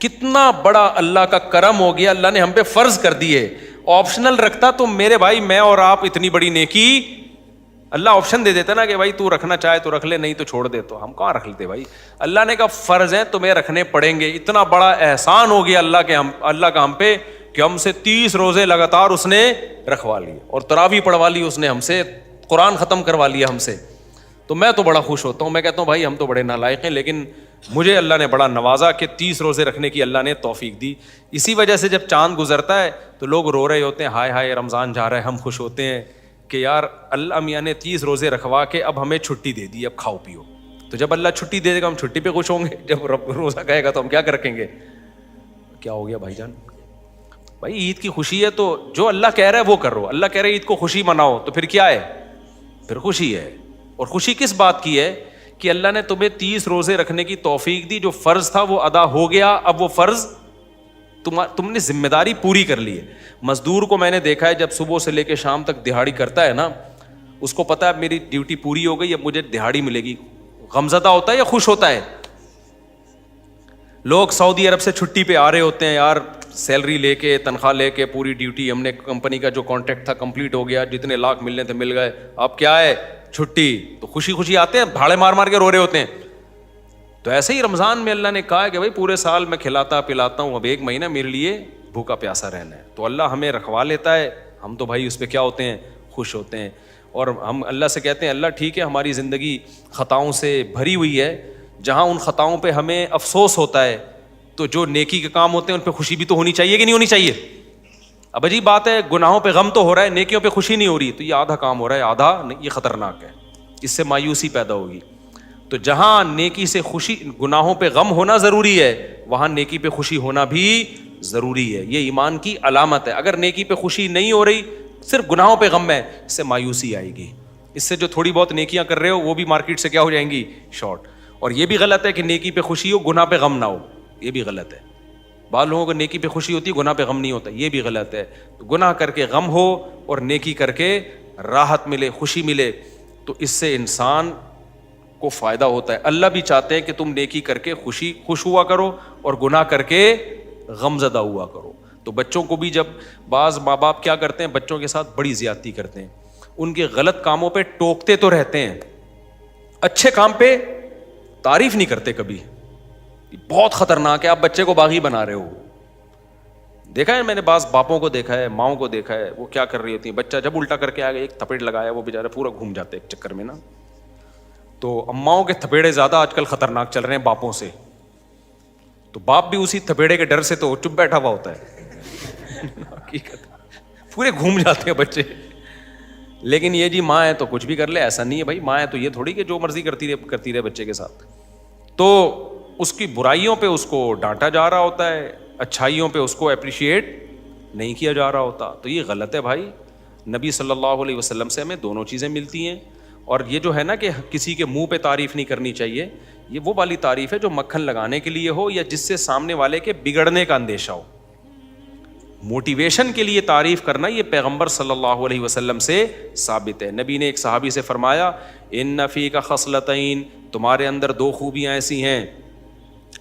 کتنا بڑا اللہ کا کرم ہو گیا, اللہ نے ہم پہ فرض کر دیے. آپشنل رکھتا تو میرے بھائی میں اور آپ اتنی بڑی نیکی, اللہ آپشن دے دیتا نا کہ بھائی تو رکھنا چاہے تو رکھ لے, نہیں تو چھوڑ دے, تو ہم کہاں رکھ لیتے بھائی. اللہ نے کہا فرض ہیں تمہیں رکھنے پڑیں گے. اتنا بڑا احسان ہو گیا اللہ کا ہم پہ کہ ہم سے 30 روزے لگاتار اس نے رکھوا لیے, اور تراویح پڑھوا لی اس نے ہم سے, قرآن ختم کروا لیا ہم سے. تو میں تو بڑا خوش ہوتا ہوں, میں کہتا ہوں بھائی ہم تو بڑے نالائق ہیں, لیکن مجھے اللہ نے بڑا نوازا کہ 30 روزے رکھنے کی اللہ نے توفیق دی. اسی وجہ سے جب چاند گزرتا ہے تو لوگ رو رہے ہوتے ہیں, ہائے ہائے رمضان جا رہا ہے. ہم خوش ہوتے ہیں کہ یار اللہ میاں نے 30 روزے رکھوا کے اب ہمیں چھٹی دے دی, اب کھاؤ پیو. تو جب اللہ چھٹی دے دے گا ہم چھٹی پہ خوش ہوں گے, جب روزہ کہے گا تو ہم کیا رکھیں گے. کیا ہو گیا بھائی جان؟ بھائی عید کی خوشی ہے تو جو اللہ کہہ رہا ہے وہ کرو. اللہ کہہ رہا ہے عید کو خوشی مناؤ, تو پھر کیا ہے؟ پھر خوشی ہے. اور خوشی کس بات کی ہے؟ کہ اللہ نے تمہیں 30 روزے رکھنے کی توفیق دی, جو فرض تھا وہ ادا ہو گیا. اب وہ فرض تم نے ذمہ داری پوری کر لی ہے. مزدور کو میں نے دیکھا ہے جب صبح سے لے کے شام تک دہاڑی کرتا ہے نا, اس کو پتا ہے میری ڈیوٹی پوری ہو گئی, اب مجھے دہاڑی ملے گی. غمزدہ ہوتا ہے یا خوش ہوتا ہے؟ لوگ سعودی عرب سے چھٹی پہ آ رہے ہوتے ہیں, یار سیلری لے کے, تنخواہ لے کے, پوری ڈیوٹی ہم نے, کمپنی کا جو کانٹریکٹ تھا کمپلیٹ ہو گیا, جتنے لاکھ ملنے تھے مل گئے, اب کیا ہے چھٹی. تو خوشی خوشی آتے ہیں, بھاڑے مار مار کے رو رہے ہوتے ہیں. تو ایسے ہی رمضان میں اللہ نے کہا ہے کہ بھائی پورے سال میں کھلاتا پلاتا ہوں, اب 1 مہینہ میرے لیے بھوکا پیاسا رہنا ہے. تو اللہ ہمیں رکھوا لیتا ہے, ہم تو بھائی اس پہ کیا ہوتے ہیں, خوش ہوتے ہیں. اور ہم اللہ سے کہتے ہیں اللہ ٹھیک ہے ہماری زندگی خطاؤں سے بھری ہوئی ہے, جہاں ان خطاؤں پہ ہمیں افسوس ہوتا ہے تو جو نیکی کے کام ہوتے ہیں ان پہ خوشی بھی تو ہونی چاہیے کہ نہیں ہونی چاہیے. اب عجیب بات ہے, گناہوں پہ غم تو ہو رہا ہے, نیکیوں پہ خوشی نہیں ہو رہی, تو یہ آدھا کام ہو رہا ہے, آدھا نہیں, یہ خطرناک ہے, اس سے مایوسی پیدا ہوگی. تو جہاں نیکی سے خوشی, گناہوں پہ غم ہونا ضروری ہے, وہاں نیکی پہ خوشی ہونا بھی ضروری ہے. یہ ایمان کی علامت ہے. اگر نیکی پہ خوشی نہیں ہو رہی, صرف گناہوں پہ غم ہے, اس سے مایوسی آئے گی. اس سے جو تھوڑی بہت نیکیاں کر رہے ہو وہ بھی مارکیٹ سے کیا ہو جائیں گی, شارٹ. اور یہ بھی غلط ہے کہ نیکی پہ خوشی ہو گناہ پہ غم نہ ہو, یہ بھی غلط ہے. بعض لوگوں کو نیکی پہ خوشی ہوتی ہے, گناہ پہ غم نہیں ہوتا, یہ بھی غلط ہے. تو گناہ کر کے غم ہو اور نیکی کر کے راحت ملے, خوشی ملے, تو اس سے انسان کو فائدہ ہوتا ہے. اللہ بھی چاہتے ہیں کہ تم نیکی کر کے خوش ہوا کرو اور گناہ کر کے غم زدہ ہوا کرو. تو بچوں کو بھی, جب بعض ماں باپ کیا کرتے ہیں, بچوں کے ساتھ بڑی زیادتی کرتے ہیں, ان کے غلط کاموں پہ ٹوکتے تو رہتے ہیں, اچھے کام پہ تعریف نہیں کرتے کبھی. بہت خطرناک ہے, آپ بچے کو باغی بنا رہے ہو. دیکھا ہے میں نے, بعض باپوں کو دیکھا ہے, ماؤں کو دیکھا ہے, وہ کیا کر رہی ہوتی ہیں, بچہ جب الٹا کر کے آ گیا ایک تھپیڑ لگایا, وہ بیچارہ پورا گھوم جاتے ایک چکر میں نا. تو اماؤں کے تھپیڑے زیادہ آج کل خطرناک چل رہے ہیں باپوں سے. تو باپ بھی اسی تھپیڑے کے ڈر سے تو چپ بیٹھا ہوا ہوتا ہے, حقیقت پورے گھوم جاتے ہیں بچے. لیکن یہ جی ماں ہے تو کچھ بھی کر لے, ایسا نہیں ہے بھائی. ماں ہے تو یہ تھوڑی کہ جو مرضی کرتی رہے بچے کے ساتھ. تو اس کی برائیوں پہ اس کو ڈانٹا جا رہا ہوتا ہے, اچھائیوں پہ اس کو اپریشیٹ نہیں کیا جا رہا ہوتا. تو یہ غلط ہے بھائی. نبی صلی اللہ علیہ وسلم سے ہمیں دونوں چیزیں ملتی ہیں. اور یہ جو ہے نا کہ کسی کے منہ پہ تعریف نہیں کرنی چاہیے, یہ وہ والی تعریف ہے جو مکھن لگانے کے لیے ہو یا جس سے سامنے والے کے بگڑنے کا اندیشہ ہو. موٹیویشن کے لیے تعریف کرنا یہ پیغمبر صلی اللہ علیہ وسلم سے ثابت ہے. نبی نے ایک صحابی سے فرمایا, ان فیک خصلتین, تمہارے اندر 2 خوبیاں ایسی ہیں,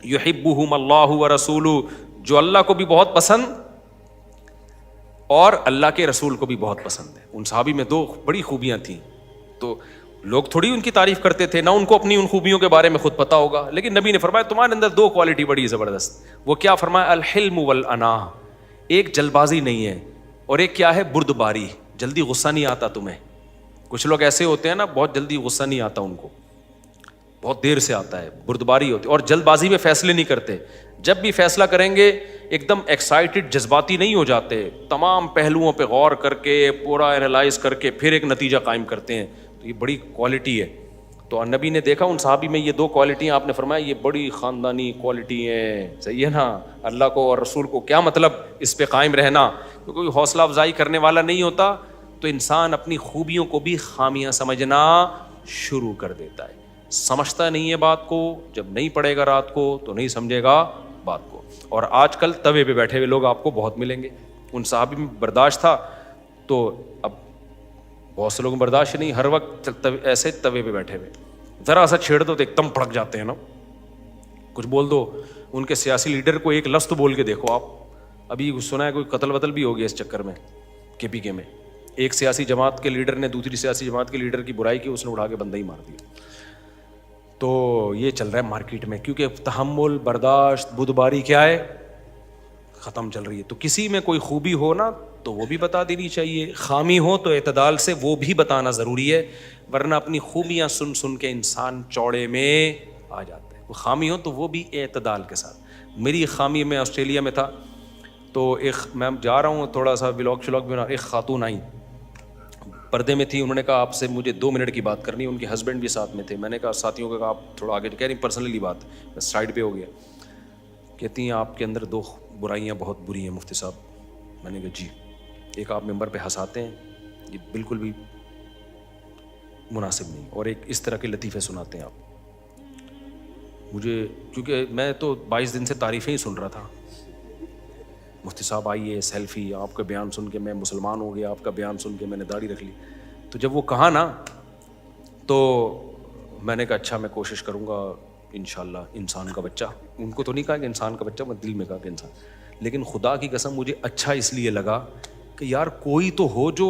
یحبہم اللہ ورسولہ, جو اللہ کو بھی بہت پسند اور اللہ کے رسول کو بھی بہت پسند ہے. ان صحابی میں 2 بڑی خوبیاں تھیں. تو لوگ تھوڑی ان کی تعریف کرتے تھے, نہ ان کو اپنی ان خوبیوں کے بارے میں خود پتا ہوگا, لیکن نبی نے فرمایا تمہارے اندر 2 کوالٹی بڑی زبردست. وہ کیا فرمایا, الحلم والانا, ایک جلد بازی نہیں ہے, اور ایک کیا ہے, بردباری, جلدی غصہ نہیں آتا تمہیں. کچھ لوگ ایسے ہوتے ہیں نا, بہت جلدی غصہ نہیں آتا ان کو, بہت دیر سے آتا ہے, بردباری ہوتی ہے. اور جلد بازی میں فیصلے نہیں کرتے, جب بھی فیصلہ کریں گے ایک دم ایکسائٹڈ جذباتی نہیں ہو جاتے, تمام پہلوؤں پہ غور کر کے پورا اینالائز کر کے پھر ایک نتیجہ قائم کرتے ہیں. تو یہ بڑی کوالٹی ہے. تو نبی نے دیکھا ان صحابی میں یہ 2 کوالٹیاں, آپ نے فرمایا یہ بڑی خاندانی کوالٹی ہیں. صحیح ہے نا, اللہ کو اور رسول کو کیا مطلب اس پہ قائم رہنا, کوئی حوصلہ افزائی کرنے والا نہیں ہوتا, تو انسان اپنی خوبیوں کو بھی خامیاں سمجھنا شروع کر دیتا ہے. سمجھتا نہیں ہے بات کو, جب نہیں پڑھے گا رات کو تو نہیں سمجھے گا بات کو. اور آج کل توے پہ بیٹھے ہوئے لوگ آپ کو بہت ملیں گے. ان صحابی میں برداشت تھا تو اب بہت سے لوگوں برداشت نہیں, ہر وقت ایسے توے پہ بیٹھے ہوئے, ذرا سا چھیڑ دو تو ایک دم بھڑک جاتے ہیں نا. کچھ بول دو, ان کے سیاسی لیڈر کو ایک لفظ تو بول کے دیکھو آپ. ابھی سنا ہے کوئی قتل وتل بھی ہو گیا اس چکر میں کے پی کے میں. ایک سیاسی جماعت کے لیڈر نے دوسری سیاسی جماعت کے لیڈر کی برائی کی, اس نے اڑا کے بندہ ہی مار دیا. تو یہ چل رہا ہے مارکیٹ میں, کیونکہ تحمل, برداشت, بدباری کیا ہے, ختم چل رہی ہے. تو کسی میں کوئی خوبی ہو نا تو وہ بھی بتا دینی چاہیے, خامی ہو تو اعتدال سے وہ بھی بتانا ضروری ہے, ورنہ اپنی خوبیاں سن سن کے انسان چوڑے میں آ جاتا ہے. وہ خامی ہو تو وہ بھی اعتدال کے ساتھ. میری خامی, میں آسٹریلیا میں تھا تو ایک, میں جا رہا ہوں تھوڑا سا ولاگ شلاگ بنا, ایک خاتون آئی پردے میں تھی, انہوں نے کہا آپ سے مجھے 2 منٹ کی بات کرنی ہے. ان کے ہسبینڈ بھی ساتھ میں تھے. میں نے کہا ساتھیوں کا کہا آپ تھوڑا آگے, کہہ رہی پرسنلی بات, میں سائڈ پہ ہو گیا. کہتی ہیں آپ کے اندر 2 برائیاں بہت بری ہیں مفتی صاحب. میں نے کہا جی. ایک آپ ممبر پہ ہنساتے ہیں, یہ بالکل بھی مناسب نہیں, اور ایک اس طرح کے لطیفے سناتے ہیں آپ مجھے, کیونکہ میں تو 22 دن سے تعریفیں ہی سن رہا تھا. مفتی صاحب آئیے, سیلفی, آپ کا بیان سن کے میں مسلمان ہو گیا, آپ کا بیان سن کے میں نے داڑھی رکھ لی. تو جب وہ کہا نا تو میں نے کہا اچھا میں کوشش کروں گا انشاءاللہ. انسان کا بچہ, ان کو تو نہیں کہا کہ انسان کا بچہ, میں دل میں کہا کہ انسان. لیکن خدا کی قسم مجھے اچھا اس لیے لگا کہ یار کوئی تو ہو جو,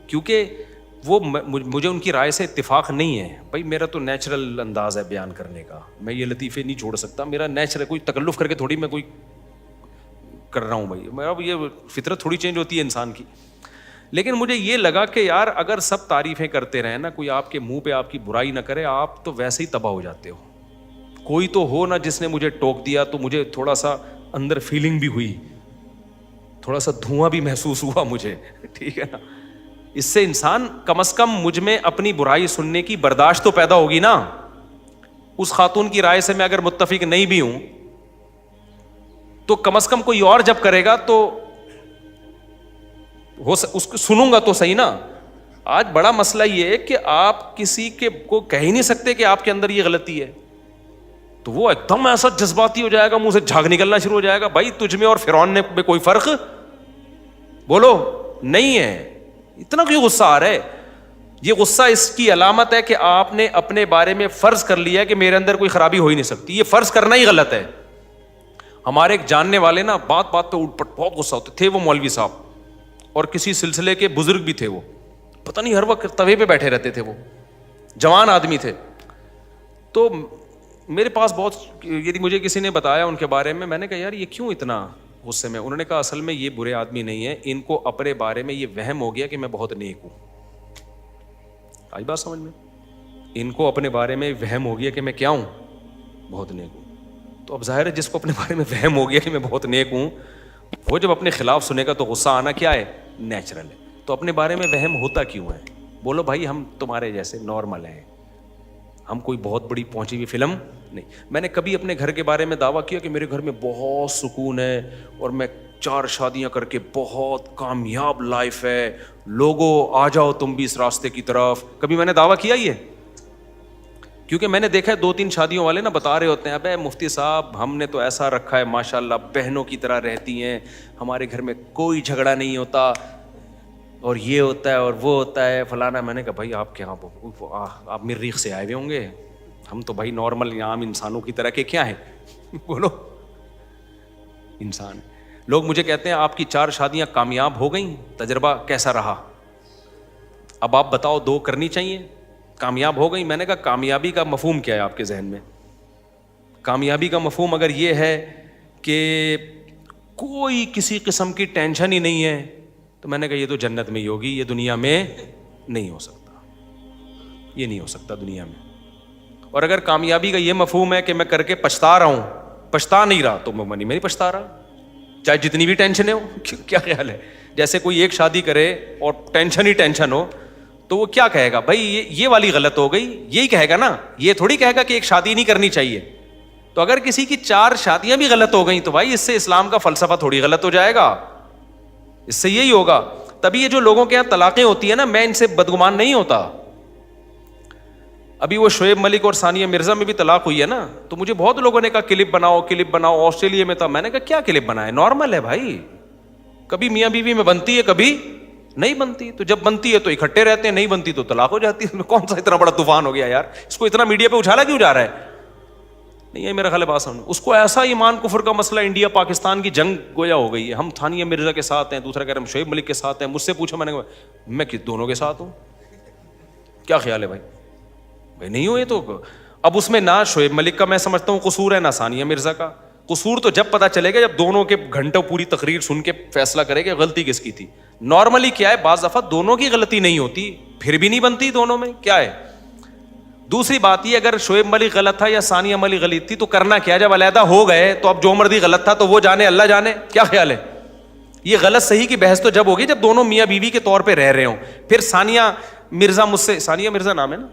کیونکہ وہ مجھے ان کی رائے سے اتفاق نہیں ہے. بھائی میرا تو نیچرل انداز ہے بیان کرنے کا, میں یہ لطیفے نہیں چھوڑ سکتا, میرا نیچرل, کوئی تکلف کر کے تھوڑی میں کوئی کر رہا ہوں بھائی, میں اب یہ فطرت تھوڑی چینج ہوتی ہے انسان کی. لیکن مجھے یہ لگا کہ یار اگر سب تعریفیں کرتے رہیں نا, کوئی آپ کے منہ پہ آپ کی برائی نہ کرے, آپ تو ویسے ہی تباہ ہو جاتے ہو. کوئی تو ہو نا جس نے مجھے ٹوک دیا, تو مجھے تھوڑا سا اندر فیلنگ بھی ہوئی, تھوڑا سا دھواں بھی محسوس ہوا مجھے, ٹھیک ہے نا. اس سے انسان کم از کم مجھ میں اپنی برائی سننے کی برداشت تو پیدا ہوگی نا. اس خاتون کی رائے سے میں اگر متفق نہیں بھی ہوں تو کم از کم کوئی اور جب کرے گا تو اس کو سنوں گا تو صحیح نا. آج بڑا مسئلہ یہ ہے کہ آپ کسی کے کو کہہ ہی نہیں سکتے کہ آپ کے اندر یہ غلطی ہے, تو وہ ایک دم ایسا جذباتی ہو جائے گا, منہ سے جھاگ نکلنا شروع ہو جائے گا. بھائی تجھ میں اور فرعون میں کوئی فرق بولو نہیں ہے, اتنا کیوں غصہ آ رہا ہے؟ یہ غصہ اس کی علامت ہے کہ آپ نے اپنے بارے میں فرض کر لیا کہ میرے اندر کوئی خرابی ہو ہی نہیں سکتی. یہ فرض کرنا ہی غلط ہے. ہمارے ایک جاننے والے نا بات بات پہ اٹھ پٹ بہت غصہ ہوتے تھے, وہ مولوی صاحب, اور کسی سلسلے کے بزرگ بھی تھے, وہ پتہ نہیں ہر وقت توے پہ بیٹھے رہتے تھے, وہ جوان آدمی تھے. تو میرے پاس بہت, یعنی مجھے کسی نے بتایا ان کے بارے میں, میں نے کہا یار یہ کیوں اتنا غصے میں؟ انہوں نے کہا اصل میں یہ برے آدمی نہیں ہے, ان کو اپنے بارے میں یہ وہم ہو گیا کہ میں بہت نیک ہوں. آئی بات سمجھ میں؟ ان کو اپنے بارے میں وہم ہو گیا کہ میں کیا ہوں, بہت نیک ہوں. تو اب ظاہر ہے جس کو اپنے بارے میں وہم ہو گیا کہ میں بہت نیک ہوں, وہ جب اپنے خلاف سنے گا تو غصہ آنا کیا ہے, نیچرل ہے. تو اپنے بارے میں وہم ہوتا کیوں ہے؟ بولو بھائی ہم تمہارے جیسے نارمل ہیں, ہم کوئی بہت بڑی پہنچی ہوئی فلم نہیں. میں نے کبھی اپنے گھر کے بارے میں دعویٰ کیا کہ میرے گھر میں بہت سکون ہے اور میں 4 شادیاں کر کے بہت کامیاب لائف ہے, لوگوں آ جاؤ تم بھی اس راستے کی طرف؟ کبھی میں نے دعویٰ کیا یہ؟ کیونکہ میں نے دیکھا ہے 2-3 شادیوں والے نا بتا رہے ہوتے ہیں ابے مفتی صاحب ہم نے تو ایسا رکھا ہے ماشاءاللہ, بہنوں کی طرح رہتی ہیں, ہمارے گھر میں کوئی جھگڑا نہیں ہوتا, اور یہ ہوتا ہے اور وہ ہوتا ہے فلانا. میں نے کہا بھائی آپ کیا, آپ مریخ سے آئے ہوئے ہوں گے, ہم تو بھائی نارمل عام انسانوں کی طرح کے کیا ہیں, بولو انسان. لوگ مجھے کہتے ہیں آپ کی 4 شادیاں کامیاب ہو گئیں, تجربہ کیسا رہا؟ اب آپ بتاؤ 2 کرنی چاہیے, کامیاب ہو گئی. میں نے کہا کامیابی کا مفہوم کیا ہے آپ کے ذہن میں؟ کامیابی کا مفہوم اگر یہ ہے کہ کوئی کسی قسم کی ٹینشن ہی نہیں ہے, تو میں نے کہا یہ تو جنت میں ہی ہوگی, یہ دنیا میں نہیں ہو سکتا, یہ نہیں ہو سکتا دنیا میں. اور اگر کامیابی کا یہ مفہوم ہے کہ میں کر کے پچھتا رہا ہوں, پچھتا نہیں رہا, تو میں نہیں پچھتا رہا, چاہے جتنی بھی ٹینشنیں ہو. کیا خیال ہے؟ جیسے کوئی ایک شادی کرے اور ٹینشن ہی ٹینشن ہو, تو وہ کیا کہے گا بھائی یہ والی غلط ہو گئی, یہی کہے گا نا, یہ تھوڑی کہے گا کہ ایک شادی نہیں کرنی چاہیے. تو اگر کسی کی 4 شادیاں بھی غلط ہو گئیں تو بھائی اس سے اسلام کا فلسفہ تھوڑی غلط ہو جائے گا, اس سے یہی ہوگا. تبھی یہ جو لوگوں کے یہاں طلاقیں ہوتی ہیں نا, میں ان سے بدگمان نہیں ہوتا. ابھی وہ شعیب ملک اور ثانیہ مرزا میں بھی طلاق ہوئی ہے نا, تو مجھے بہت لوگوں نے کہا کلپ بناؤ کلپ بناؤ. آسٹریلیا میں تھا, میں نے کہا کیا کلپ بنائے, نارمل ہے بھائی, کبھی میاں بیوی میں بنتی ہے کبھی نہیں بنتی, تو جب بنتی ہے تو اکٹھے رہتے ہیں, نہیں بنتی تو طلاق ہو جاتی ہے. کون سا اتنا بڑا طوفان ہو گیا یار, اس کو اتنا میڈیا پہ اچھالا کیوں جا رہا ہے؟ نہیں ہے میرا خیال ہے بات سمجھ. اس کو ایسا ایمان کفر کا مسئلہ, انڈیا پاکستان کی جنگ گویا ہو گئی ہے, ہم ثانیہ مرزا کے ساتھ ہیں, دوسرا کہہ رہے ہم شعیب ملک کے ساتھ ہیں. مجھ سے پوچھا, میں نے کہا میں دونوں کے ساتھ ہوں, کیا خیال ہے بھائی؟ بھائی نہیں ہوئے تو اب اس میں نہ شعیب ملک کا میں سمجھتا ہوں قصور ہے, نہ ثانیہ مرزا کا قصور. تو جب پتہ چلے گا جب دونوں کے گھنٹوں پوری تقریر سن کے فیصلہ کرے کہ غلطی کس کی تھی. نارملی کیا ہے, بعض دفعہ دونوں کی غلطی نہیں ہوتی, پھر بھی نہیں بنتی دونوں میں, کیا ہے. دوسری بات یہ, اگر شعیب ملک غلط تھا یا ثانیہ ملک غلط تھی تو کرنا کیا, جب علیحدہ ہو گئے تو اب جو مرضی غلط تھا تو وہ جانے, اللہ جانے. کیا خیال ہے؟ یہ غلط صحیح کی بحث تو جب ہوگی جب دونوں میاں بیوی کے طور پہ رہ رہے ہوں. پھر ثانیہ مرزا مجھ سے, ثانیہ مرزا نام ہے نا,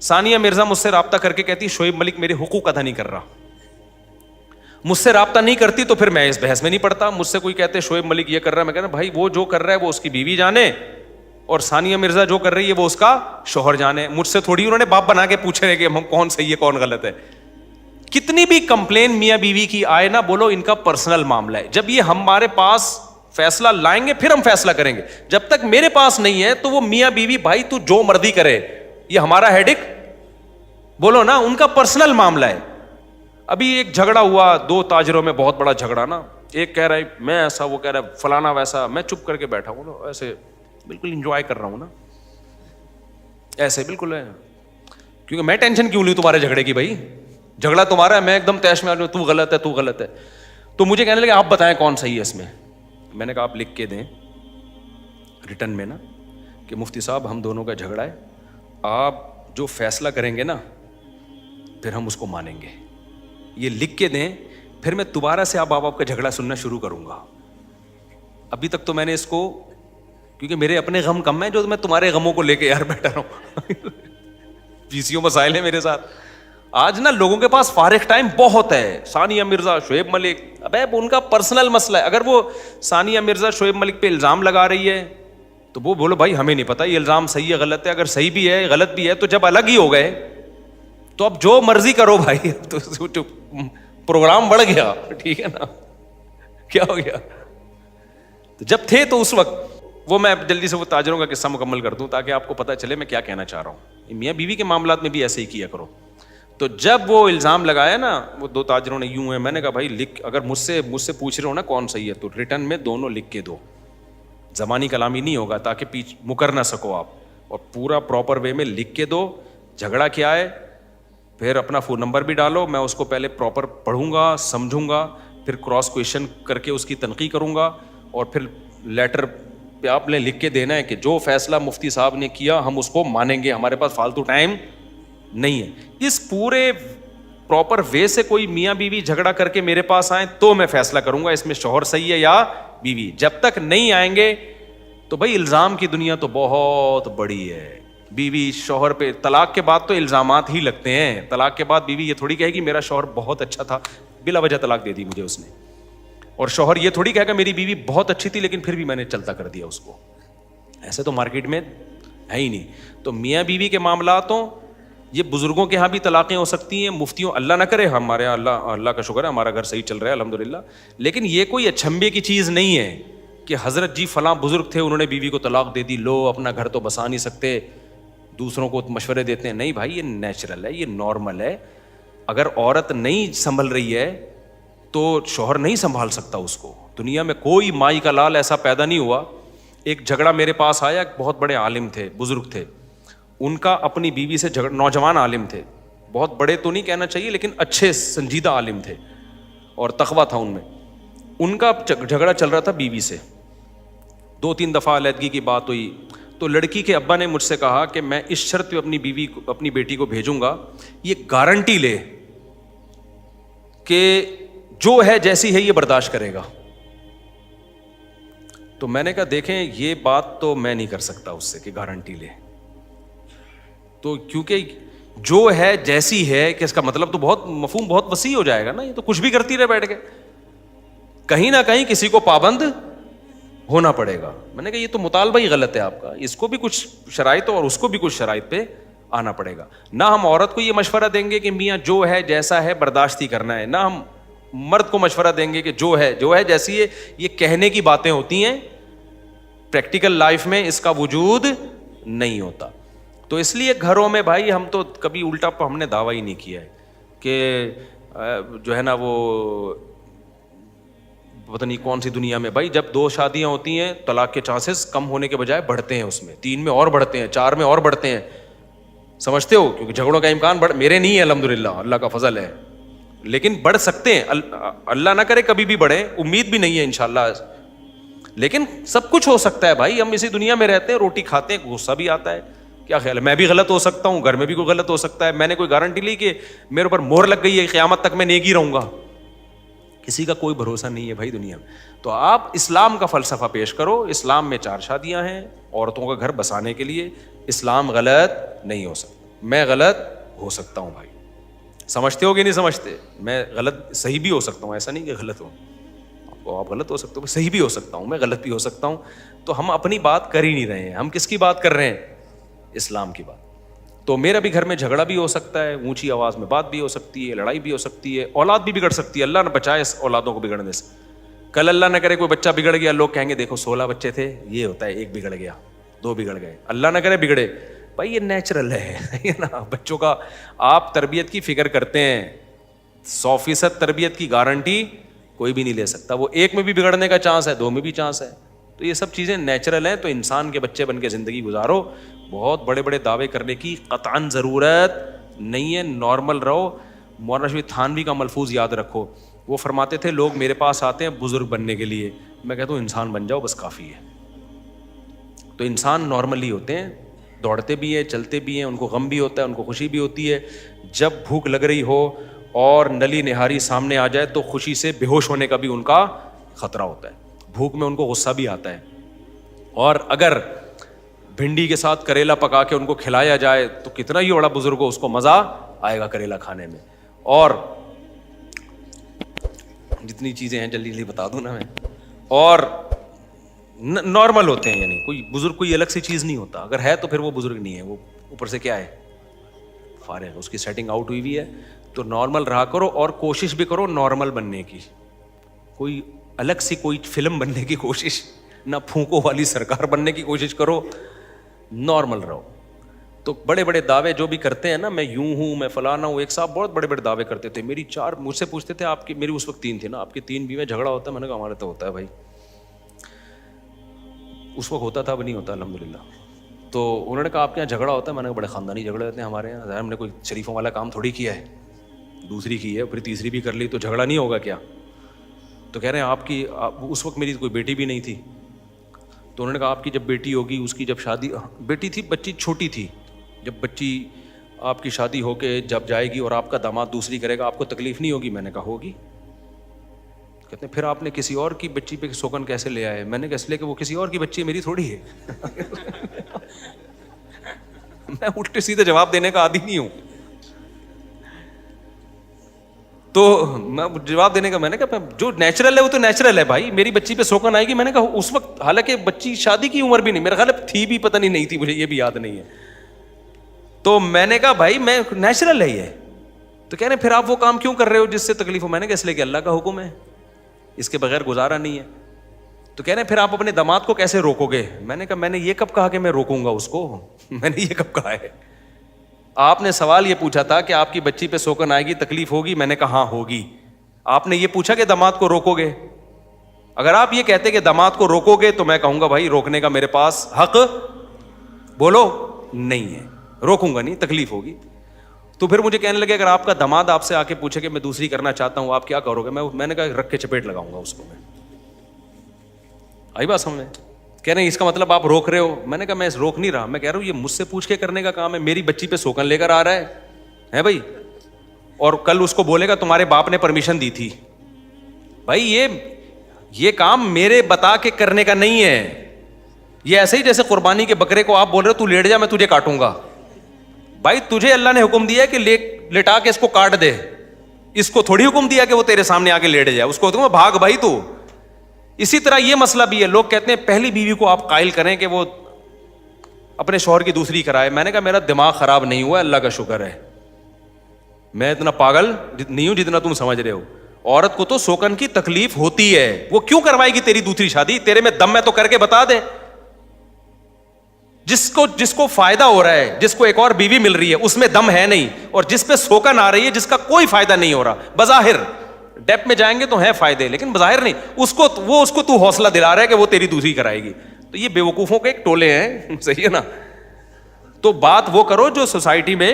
ثانیہ مرزا مجھ سے رابطہ کر کے کہتی شعیب ملک میرے حقوق ادا نہیں کر رہا. مجھ سے رابطہ نہیں کرتی تو پھر میں اس بحث میں نہیں پڑتا. مجھ سے کوئی کہتے شعیب ملک یہ کر رہا ہے, میں کہنا بھائی وہ جو کر رہا ہے وہ اس کی بیوی جانے, اور ثانیہ مرزا جو کر رہی ہے وہ اس کا شوہر جانے. مجھ سے تھوڑی انہوں نے باپ بنا کے پوچھ رہے کہ ہم کون صحیح ہے کون غلط ہے. کتنی بھی کمپلین میاں بیوی کی آئے نا, بولو ان کا پرسنل معاملہ ہے. جب یہ ہمارے پاس فیصلہ لائیں گے پھر ہم فیصلہ کریں گے. جب تک میرے پاس نہیں ہے تو وہ میاں بیوی بھائی تو جو مرضی کرے, یہ ہمارا ہیڈک, بولو نا, ان کا پرسنل معاملہ ہے. ابھی ایک جھگڑا ہوا دو تاجروں میں, بہت بڑا جھگڑا نا, ایک کہہ رہا ہے میں ایسا, وہ کہہ رہا ہے فلانا ویسا. میں چپ کر کے بیٹھا ہوں نا, ایسے بالکل انجوائے کر رہا ہوں نا, ایسے بالکل ہے, کیونکہ میں ٹینشن کیوں لوں تمہارے جھگڑے کی, بھائی جھگڑا تمہارا ہے, میں ایک دم تیش میں آ جاؤں, تو غلط ہے تو غلط ہے. تو مجھے کہنے لگے آپ بتائیں کون صحیح ہے اس میں. میں نے کہا آپ لکھ کے دیں ریٹن میں نا کہ مفتی صاحب ہم دونوں کا جھگڑا ہے, آپ جو فیصلہ کریں گے نا پھر ہم اس کو مانیں گے. یہ لکھ کے دیں, پھر میں دوبارہ سے آپ کا جھگڑا سننا شروع کروں گا. ابھی تک تو میں نے اس کو, کیونکہ میرے اپنے غم کم ہیں جو میں تمہارے غموں کو لے کے یار بیٹھا رہا ہوں. پیسیوں مسائل ہیں میرے ساتھ. آج نا لوگوں کے پاس فارغ ٹائم بہت ہے. ثانیہ مرزا شعیب ملک, ابے ان کا پرسنل مسئلہ ہے. اگر وہ ثانیہ مرزا شعیب ملک پہ الزام لگا رہی ہے تو وہ بولو بھائی ہمیں نہیں پتا یہ الزام صحیح ہے غلط ہے. اگر صحیح بھی ہے غلط بھی ہے تو جب الگ ہی ہو گئے تو اب جو مرضی کرو بھائی, تو پروگرام بڑھ گیا, ٹھیک ہے نا, کیا ہو گیا. تو جب تھے تو اس وقت وہ, میں جلدی سے وہ تاجروں کا قصہ مکمل کر دوں تاکہ آپ کو پتہ چلے میں کیا کہنا چاہ رہا ہوں. میاں بیوی کے معاملات میں بھی ایسے ہی کیا کرو. تو جب وہ الزام لگایا نا وہ دو تاجروں نے یوں ہے, میں نے کہا بھائی لکھ, اگر مجھ سے پوچھ رہے ہو نا کون صحیح ہے تو ریٹن میں دونوں لکھ کے دو. زبانی کلامی نہیں ہوگا تاکہ مکر نہ سکو آپ, اور پورا پراپر وے میں لکھ کے دو. جھگڑا کیا ہے, پھر اپنا فون نمبر بھی ڈالو, میں اس کو پہلے پراپر پڑھوں گا, سمجھوں گا, پھر کراس کویشچن کر کے اس کی تنقیح کروں گا, اور پھر لیٹر پہ آپ نے لکھ کے دینا ہے کہ جو فیصلہ مفتی صاحب نے کیا ہم اس کو مانیں گے, ہمارے پاس فالتو ٹائم نہیں ہے. اس پورے پراپر وے سے کوئی میاں بیوی جھگڑا کر کے میرے پاس آئیں تو میں فیصلہ کروں گا اس میں شوہر صحیح ہے یا بیوی. جب تک نہیں آئیں گے تو بھائی الزام کی دنیا تو بہت بڑی ہے. بیوی شوہر پہ طلاق کے بعد تو الزامات ہی لگتے ہیں. طلاق کے بعد بیوی یہ تھوڑی کہے گی میرا شوہر بہت اچھا تھا, بلا وجہ طلاق دے دی مجھے اس نے, اور شوہر یہ تھوڑی کہے گا میری بیوی بہت اچھی تھی لیکن پھر بھی میں نے چلتا کر دیا اس کو. ایسے تو مارکیٹ میں ہے ہی نہیں. تو میاں بیوی کے معاملات ہوں, یہ بزرگوں کے ہاں بھی طلاقیں ہو سکتی ہیں, مفتیوں, اللہ نہ کرے, ہمارے اللہ کا شکر ہے ہمارا گھر صحیح چل رہا ہے الحمدللہ, لیکن یہ کوئی اچھمبے کی چیز نہیں ہے کہ حضرت جی فلاں بزرگ تھے انہوں نے بیوی کو طلاق دے دی, لو اپنا گھر تو بسا نہیں سکتے, دوسروں کو مشورے دیتے ہیں. نہیں بھائی, یہ نیچرل ہے, یہ نارمل ہے. اگر عورت نہیں سنبھل رہی ہے تو شوہر نہیں سنبھال سکتا اس کو. دنیا میں کوئی مائی کا لال ایسا پیدا نہیں ہوا. ایک جھگڑا میرے پاس آیا, ایک بہت بڑے عالم تھے, بزرگ تھے, ان کا اپنی بیوی سے جھگڑا, نوجوان عالم تھے, بہت بڑے تو نہیں کہنا چاہیے لیکن اچھے سنجیدہ عالم تھے اور تقویٰ تھا ان میں. ان کا جھگڑا چل رہا تھا بیوی سے, 2-3 دفعہ علیحدگی کی بات ہوئی. تو لڑکی کے ابا نے مجھ سے کہا کہ میں اس شرط پہ اپنی بیٹی کو بھیجوں گا, یہ گارنٹی لے کہ جو ہے جیسی ہے یہ برداشت کرے گا. تو میں نے کہا دیکھیں یہ بات تو میں نہیں کر سکتا اس سے کہ گارنٹی لے, تو کیونکہ جو ہے جیسی ہے کہ اس کا مطلب تو بہت مفہوم بہت وسیع ہو جائے گا نا, یہ تو کچھ بھی کرتی رہے بیٹھ کے, کہیں نہ کہیں کسی کو پابند ہونا پڑے گا. میں نے کہا یہ تو مطالبہ ہی غلط ہے آپ کا, اس کو بھی کچھ شرائط اور اس کو بھی کچھ شرائط پہ آنا پڑے گا. نہ ہم عورت کو یہ مشورہ دیں گے کہ میاں جو ہے جیسا ہے برداشت ہی کرنا ہے, نہ ہم مرد کو مشورہ دیں گے کہ جو ہے جیسی ہے. یہ کہنے کی باتیں ہوتی ہیں, پریکٹیکل لائف میں اس کا وجود نہیں ہوتا. تو اس لیے گھروں میں بھائی ہم تو کبھی الٹا ہم نے دعویٰ ہی نہیں کیا ہے کہ جو ہے نا وہ پتہ نہیں کون سی دنیا میں بھائی جب 2 شادیاں ہوتی ہیں طلاق کے چانسز کم ہونے کے بجائے بڑھتے ہیں, اس میں 3 میں اور بڑھتے ہیں, 4 میں اور بڑھتے ہیں. سمجھتے ہو, کیونکہ جھگڑوں کا امکان میرے نہیں ہے الحمدللہ, اللہ کا فضل ہے, لیکن بڑھ سکتے ہیں. اللہ نہ کرے کبھی بھی بڑھے, امید بھی نہیں ہے انشاءاللہ, لیکن سب کچھ ہو سکتا ہے بھائی. ہم اسی دنیا میں رہتے ہیں, روٹی کھاتے ہیں, غصہ بھی آتا ہے. کیا خیال ہے, میں بھی غلط ہو سکتا ہوں, گھر میں بھی کوئی غلط ہو سکتا ہے. میں نے کوئی گارنٹی لی کہ میرے اوپر مہر لگ گئی ہے قیامت تک میں نیک ہی رہوں گا, کسی کا کوئی بھروسہ نہیں ہے بھائی دنیا میں. تو آپ اسلام کا فلسفہ پیش کرو. اسلام میں 4 شادیاں ہیں عورتوں کا گھر بسانے کے لیے. اسلام غلط نہیں ہو سکتا, میں غلط ہو سکتا ہوں بھائی. سمجھتے ہو کہ نہیں سمجھتے؟ میں غلط صحیح بھی ہو سکتا ہوں, ایسا نہیں کہ غلط ہوں. آپ غلط ہو سکتے ہو, صحیح بھی ہو سکتا ہوں, میں غلط بھی ہو سکتا ہوں. تو ہم اپنی بات کر ہی نہیں رہے ہیں, ہم کس کی بات کر رہے ہیں؟ اسلام کی بات. تو میرا بھی گھر میں جھگڑا بھی ہو سکتا ہے, اونچی آواز میں بات بھی ہو سکتی ہے, لڑائی بھی ہو سکتی ہے, اولاد بھی بگڑ سکتی ہے. اللہ نہ بچائے اس اولادوں کو بگڑنے سے. کل اللہ نہ کرے کوئی بچہ بگڑ گیا, لوگ کہیں گے دیکھو 16 بچے تھے, یہ ہوتا ہے 1 بگڑ گیا, 2 بگڑ گئے. اللہ نہ کرے بگڑے بھائی, یہ نیچرل ہے نا. بچوں کا آپ تربیت کی فکر کرتے ہیں, 100% تربیت کی گارنٹی کوئی بھی نہیں لے سکتا. وہ 1 میں بھی بگڑنے کا چانس ہے, 2 میں بھی چانس ہے. تو یہ سب چیزیں نیچرل ہیں. تو انسان کے بچے بن کے زندگی گزارو, بہت بڑے بڑے دعوے کرنے کی قطعاً ضرورت نہیں ہے, نارمل رہو. مولانا رشید تھانوی کا ملفوظ یاد رکھو, وہ فرماتے تھے لوگ میرے پاس آتے ہیں بزرگ بننے کے لیے, میں کہتا ہوں انسان بن جاؤ بس کافی ہے. تو انسان نارملی ہوتے ہیں, دوڑتے بھی ہیں, چلتے بھی ہیں, ان کو غم بھی ہوتا ہے, ان کو خوشی بھی ہوتی ہے. جب بھوک لگ رہی ہو اور نلی نہاری سامنے آ جائے تو خوشی سے بے ہوش ہونے کا بھی ان کا خطرہ ہوتا ہے. بھوک میں ان کو غصہ بھی آتا ہے. اور اگر بھنڈی کے ساتھ کریلا پکا کے ان کو کھلایا جائے تو کتنا ہی بڑا بزرگ ہو اس کو مزہ آئے گا کریلا کھانے میں. اور جتنی چیزیں ہیں جلدی جلدی بتا دوں نا میں. اور نارمل ہوتے ہیں, یعنی کوئی بزرگ کوئی الگ سی چیز نہیں ہوتا. اگر ہے تو پھر وہ بزرگ نہیں ہے, وہ اوپر سے کیا ہے, فارغ, اس کی سیٹنگ آؤٹ ہوئی ہے. تو نارمل رہا کرو اور کوشش بھی کرو نارمل بننے کی. کوئی الگ سی کوئی فلم بننے کی کوشش نہ, پھونکو والی سرکار بننے کی کوشش کرو, نارمل رہو. تو بڑے بڑے دعوے جو بھی کرتے ہیں نا, میں یوں ہوں, میں فلانا ہوں. ایک صاحب بہت بڑے بڑے دعوے کرتے تھے. میری 4 مجھ سے پوچھتے تھے آپ کی, میری اس وقت 3 تھی نا, آپ کی 3 بیویاں, جھگڑا ہوتا ہے؟ میں نے کہا ہمارے تو ہوتا ہے بھائی. اس وقت ہوتا تھا, اب نہیں ہوتا الحمدللہ. تو انہوں نے کہا آپ کے یہاں جھگڑا ہوتا ہے؟ میں نے کہا بڑے خاندانی جھگڑے ہوتے ہیں ہمارے یہاں. ہم نے کوئی شریفوں والا کام تھوڑی کیا ہے, دوسری کی ہے, پھر تیسری بھی کر لی, تو جھگڑا نہیں ہوگا کیا؟ تو کہہ رہے ہیں آپ کی, اس وقت میری کوئی بیٹی بھی نہیں تھی. تو انہوں نے کہا آپ کی جب بیٹی ہوگی, اس کی جب شادی, بیٹی تھی, بچی چھوٹی تھی, جب بچی آپ کی شادی ہو کے جب جائے گی اور آپ کا داماد دوسری کرے گا, آپ کو تکلیف نہیں ہوگی؟ میں نے کہا ہوگی. کہتے ہیں پھر آپ نے کسی اور کی بچی پہ سوگن کیسے لے آئے؟ میں نے کہا اس لیے کہ وہ کسی اور کی بچی, میری تھوڑی ہے. میں الٹے سیدھے جواب دینے کا عادی نہیں ہوں. تو میں جواب دینے کا, میں نے کہا جو نیچرل ہے وہ تو نیچرل ہے بھائی. میری بچی پہ سوکن آئے گی. میں نے کہا اس وقت حالانکہ بچی شادی کی عمر بھی نہیں, میرا خیال ہے تھی بھی, پتہ نہیں تھی, مجھے یہ بھی یاد نہیں ہے. تو میں نے کہا بھائی میں نیچرل ہے یہ. تو کہہ رہے پھر آپ وہ کام کیوں کر رہے ہو جس سے تکلیف ہو؟ میں نے کہا اس لیے کہ اللہ کا حکم ہے, اس کے بغیر گزارا نہیں ہے. تو کہہ رہے پھر آپ اپنے داماد کو کیسے روکو گے؟ میں نے کہا میں نے یہ کب کہا کہ میں روکوں گا اس کو؟ میں نے یہ کب کہا ہے؟ آپ نے سوال یہ پوچھا تھا کہ آپ کی بچی پہ سوکن آئے گی, تکلیف ہوگی؟ میں نے کہا ہاں ہوگی. آپ نے یہ پوچھا کہ داماد کو روکو گے؟ اگر آپ یہ کہتے کہ داماد کو روکو گے تو میں کہوں گا بھائی روکنے کا میرے پاس حق بولو نہیں ہے, روکوں گا نہیں, تکلیف ہوگی. تو پھر مجھے کہنے لگے اگر آپ کا داماد آپ سے آ کے پوچھے کہ میں دوسری کرنا چاہتا ہوں, آپ کیا کرو گے؟ میں نے کہا رکھ کے چپیٹ لگاؤں گا اس کو. میں آئی بات سمجھ؟ کہہ رہے ہیں اس کا مطلب آپ روک رہے ہو. میں نے کہا میں روک نہیں رہا, میں کہہ رہا ہوں یہ مجھ سے پوچھ کے کرنے کا کام ہے. میری بچی پہ سوکن لے کر آ رہا ہے بھائی, اور کل اس کو بولے گا تمہارے باپ نے پرمیشن دی تھی. بھائی یہ کام میرے بتا کے کرنے کا نہیں ہے. یہ ایسے ہی جیسے قربانی کے بکرے کو آپ بول رہے ہو تو لیٹ جا میں تجھے کاٹوں گا. بھائی تجھے اللہ نے حکم دیا ہے کہ لٹا کے اس کو کاٹ دے, اس کو تھوڑی حکم دیا کہ وہ تیرے سامنے آ کے لیٹ جائے. اس کو بھاگ بھائی تو اسی طرح یہ مسئلہ بھی ہے, لوگ کہتے ہیں پہلی بیوی کو آپ قائل کریں کہ وہ اپنے شوہر کی دوسری کرائے. میں نے کہا میرا دماغ خراب نہیں ہوا, اللہ کا شکر ہے, میں اتنا پاگل نہیں ہوں جتنا تم سمجھ رہے ہو. عورت کو تو سوکن کی تکلیف ہوتی ہے, وہ کیوں کروائے گی تیری دوسری شادی؟ تیرے میں دم ہے تو کر کے بتا دے. جس کو فائدہ ہو رہا ہے, جس کو ایک اور بیوی مل رہی ہے, اس میں دم ہے نہیں, اور جس پہ سوکن آ رہی ہے جس کا کوئی فائدہ نہیں ہو رہا, بظاہر ڈیپ میں جائیں گے تو ہیں فائدے لیکن بظاہر نہیں, اس کو تو حوصلہ دلا رہا ہے کہ وہ تیری دوسری کرائے گی. تو یہ بے وقوفوں کے ایک ٹولے ہیں, صحیح ہے نا. تو بات وہ کرو جو سوسائٹی میں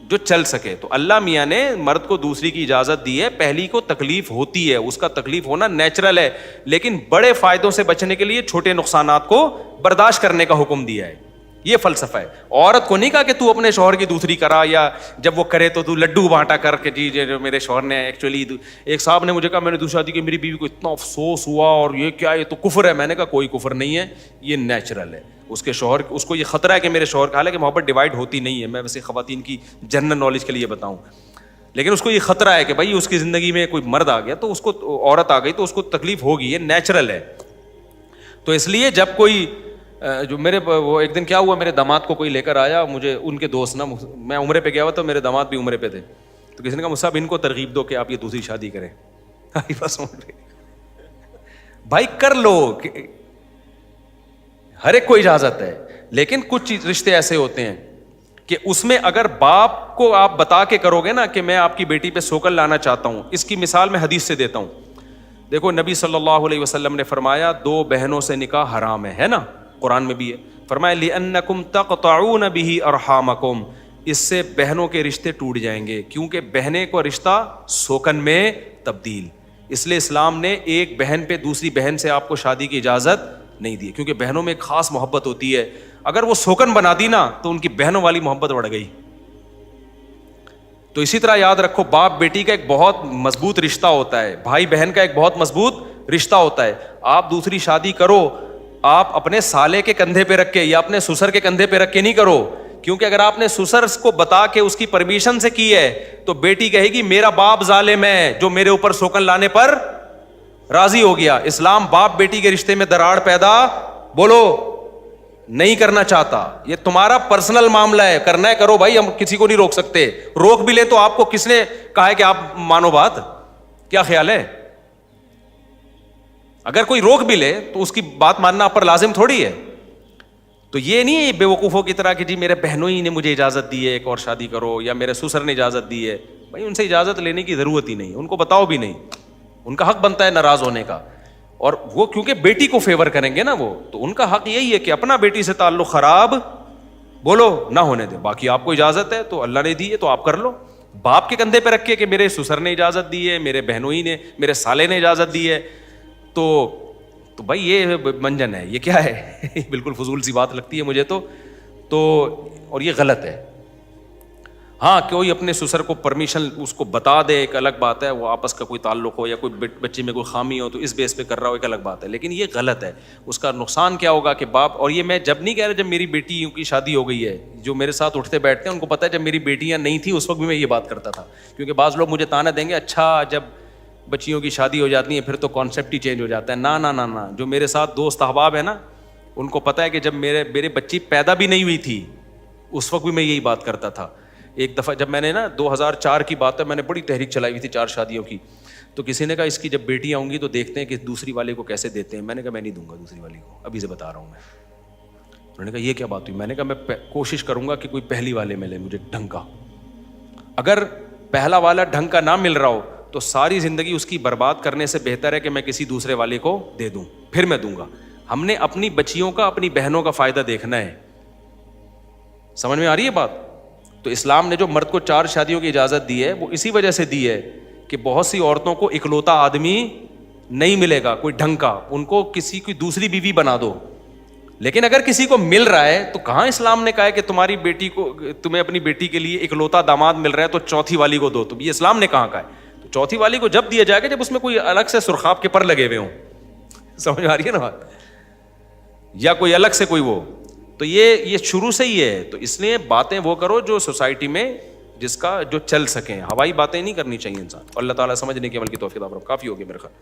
جو چل سکے. تو اللہ میاں نے مرد کو دوسری کی اجازت دی ہے, پہلی کو تکلیف ہوتی ہے, اس کا تکلیف ہونا نیچرل ہے, لیکن بڑے فائدوں سے بچنے کے لیے چھوٹے نقصانات کو برداشت کرنے کا حکم دیا ہے. یہ فلسفہ ہے. عورت کو نہیں کہا کہ تو اپنے شوہر کی دوسری کرا, یا جب وہ کرے تو لڈو بانٹا کر کے جی میرے شوہر نے ایکچولی. ایک صاحب نے مجھے کہا میں نے دوسری شادی کی, میری بیوی کو اتنا افسوس ہوا, اور یہ کیا, یہ تو کفر ہے. میں نے کہا کوئی کفر نہیں ہے, یہ نیچرل ہے. اس کے شوہر, اس کو یہ خطرہ ہے کہ میرے شوہر کا, حالانکہ محبت ڈیوائڈ ہوتی نہیں ہے, میں ویسے خواتین کی جنرل نالج کے لیے بتاؤں, لیکن اس کو یہ خطرہ ہے کہ بھائی اس کی زندگی میں کوئی مرد آ گیا تو اس کو, عورت آ گئی تو اس کو تکلیف ہوگی, یہ نیچرل ہے. تو اس لیے جب کوئی جو میرے وہ ایک دن کیا ہوا, میرے داماد کو کوئی لے کر آیا, مجھے ان کے دوست نا, میں عمرے پہ گیا ہوا تو میرے داماد بھی عمرے پہ تھے, تو کسی نے کہا مصعب ان کو ترغیب دو کہ آپ یہ دوسری شادی کریں. بس بھائی کر لو, ہر ایک کو اجازت ہے, لیکن کچھ رشتے ایسے ہوتے ہیں کہ اس میں اگر باپ کو آپ بتا کے کرو گے نا کہ میں آپ کی بیٹی پہ سوکن لانا چاہتا ہوں. اس کی مثال میں حدیث سے دیتا ہوں. دیکھو نبی صلی اللہ علیہ وسلم نے فرمایا 2 بہنوں سے نکاح حرام ہے نا, قرآن میں بھی ہے. فرمایا لِأَنَّكُمْ تَقْطَعُونَ بِهِ أَرْحَامَكُمْ, اس سے بہنوں کے رشتے ٹوٹ جائیں گے, کیونکہ بہنیں کو رشتہ سوکن میں تبدیل. اس لیے اسلام نے ایک بہن پہ دوسری بہن سے آپ کو شادی کی اجازت نہیں دی, کیونکہ بہنوں میں ایک خاص محبت ہوتی ہے. اگر وہ سوکن بنا دی نا تو ان کی بہنوں والی محبت بڑھ گئی. تو اسی طرح یاد رکھو, باپ بیٹی کا ایک بہت مضبوط رشتہ ہوتا ہے, بھائی بہن کا ایک بہت مضبوط رشتہ ہوتا ہے. آپ دوسری شادی کرو, آپ اپنے سالے کے کندھے پہ رکھ کے یا اپنے سسر کے کندھے پہ رکھ کے نہیں کرو, کیونکہ اگر آپ نے سسر کو بتا کے اس کی پرمیشن سے کی ہے تو بیٹی کہے گی میرا باپ ظالم ہے جو میرے اوپر سوکن لانے پر راضی ہو گیا. اسلام باپ بیٹی کے رشتے میں دراڑ پیدا بولو نہیں کرنا چاہتا. یہ تمہارا پرسنل معاملہ ہے, کرنا ہے کرو بھائی, ہم کسی کو نہیں روک سکتے. روک بھی لے تو آپ کو کس نے کہا ہے کہ آپ مانو بات؟ کیا خیال ہے؟ اگر کوئی روک بھی لے تو اس کی بات ماننا آپ پر لازم تھوڑی ہے. تو یہ نہیں ہے بے وقوفوں کی طرح کہ جی میرے بہنوں ہی نے مجھے اجازت دی ہے ایک اور شادی کرو, یا میرے سسر نے اجازت دی ہے. بھائی ان سے اجازت لینے کی ضرورت ہی نہیں, ان کو بتاؤ بھی نہیں, ان کا حق بنتا ہے ناراض ہونے کا. اور وہ کیونکہ بیٹی کو فیور کریں گے نا وہ, تو ان کا حق یہی ہے کہ اپنا بیٹی سے تعلق خراب بولو نہ ہونے دے. باقی آپ کو اجازت ہے تو اللہ نے دی ہے تو آپ کر لو. باپ کے کندھے پہ رکھ کے کہ میرے سسر نے اجازت دی ہے, میرے بہنوں ہی نے, میرے سالے نے اجازت دی ہے, تو بھائی یہ منجن ہے, یہ کیا ہے؟ بالکل فضول سی بات لگتی ہے مجھے تو اور یہ غلط ہے. ہاں کوئی اپنے سسر کو پرمیشن اس کو بتا دے ایک الگ بات ہے, وہ آپس کا کوئی تعلق ہو یا کوئی بچے میں کوئی خامی ہو تو اس بیس پہ کر رہا ہو ایک الگ بات ہے, لیکن یہ غلط ہے. اس کا نقصان کیا ہوگا کہ باپ, اور یہ میں جب نہیں کہہ رہا جب میری بیٹیوں کی شادی ہو گئی ہے, جو میرے ساتھ اٹھتے بیٹھتے ہیں ان کو پتہ ہے جب میری بیٹیاں نہیں تھیں اس وقت بھی میں یہ بات کرتا تھا, کیونکہ بعض لوگ مجھے تانا دیں گے اچھا جب بچیوں کی شادی ہو جاتی ہے پھر تو کانسیپٹ ہی چینج ہو جاتا ہے. نا نا نا نا, جو میرے ساتھ دوست احباب ہیں نا ان کو پتہ ہے کہ جب میرے بچی پیدا بھی نہیں ہوئی تھی اس وقت بھی میں یہی بات کرتا تھا. ایک دفعہ جب میں نے نا 2004 کی بات ہے, میں نے بڑی تحریک چلائی ہوئی تھی 4 شادیوں کی, تو کسی نے کہا اس کی جب بیٹیاں ہوں گی تو دیکھتے ہیں کہ دوسری والے کو کیسے دیتے ہیں. میں نے کہا میں نہیں دوں گا دوسری والی کو, ابھی سے بتا رہا ہوں میں. انہوں نے کہا یہ کیا بات ہوئی؟ میں نے کہا میں کوشش کروں گا کہ کوئی پہلی والے ملے مجھے ڈھنگ کا. اگر پہلا والا ڈھنگ کا نہ مل رہا ہو تو ساری زندگی اس کی برباد کرنے سے بہتر ہے کہ میں کسی دوسرے والے کو دے دوں, پھر میں دوں گا. ہم نے اپنی بچیوں کا, اپنی بہنوں کا فائدہ دیکھنا ہے. سمجھ میں آ رہی ہے بات؟ تو اسلام نے جو مرد کو 4 شادیوں کی اجازت دی ہے وہ اسی وجہ سے دی ہے کہ بہت سی عورتوں کو اکلوتا آدمی نہیں ملے گا کوئی ڈھنگ کا, ان کو کسی کی دوسری بیوی بنا دو. لیکن اگر کسی کو مل رہا ہے تو کہاں اسلام نے کہا ہے کہ تمہاری بیٹی کو, تمہیں اپنی بیٹی کے لیے اکلوتا داماد مل رہا ہے تو چوتھی والی کو دو. تو یہ اسلام نے کہاں کہا ہے؟ تو چوتھی والی کو جب دیا جائے گا جب اس میں کوئی الگ سے سرخاب کے پر لگے ہوئے ہوں. سمجھ آ رہی ہے نا بات؟ یا کوئی الگ سے کوئی وہ, تو یہ شروع سے ہی ہے. تو اس لیے باتیں وہ کرو جو سوسائٹی میں جس کا جو چل سکیں, ہوائی باتیں نہیں کرنی چاہیے انسان. اللہ تعالیٰ سمجھنے کے عمل کی توفیق عطا فرمائے. کافی ہو گیا میرے خیال.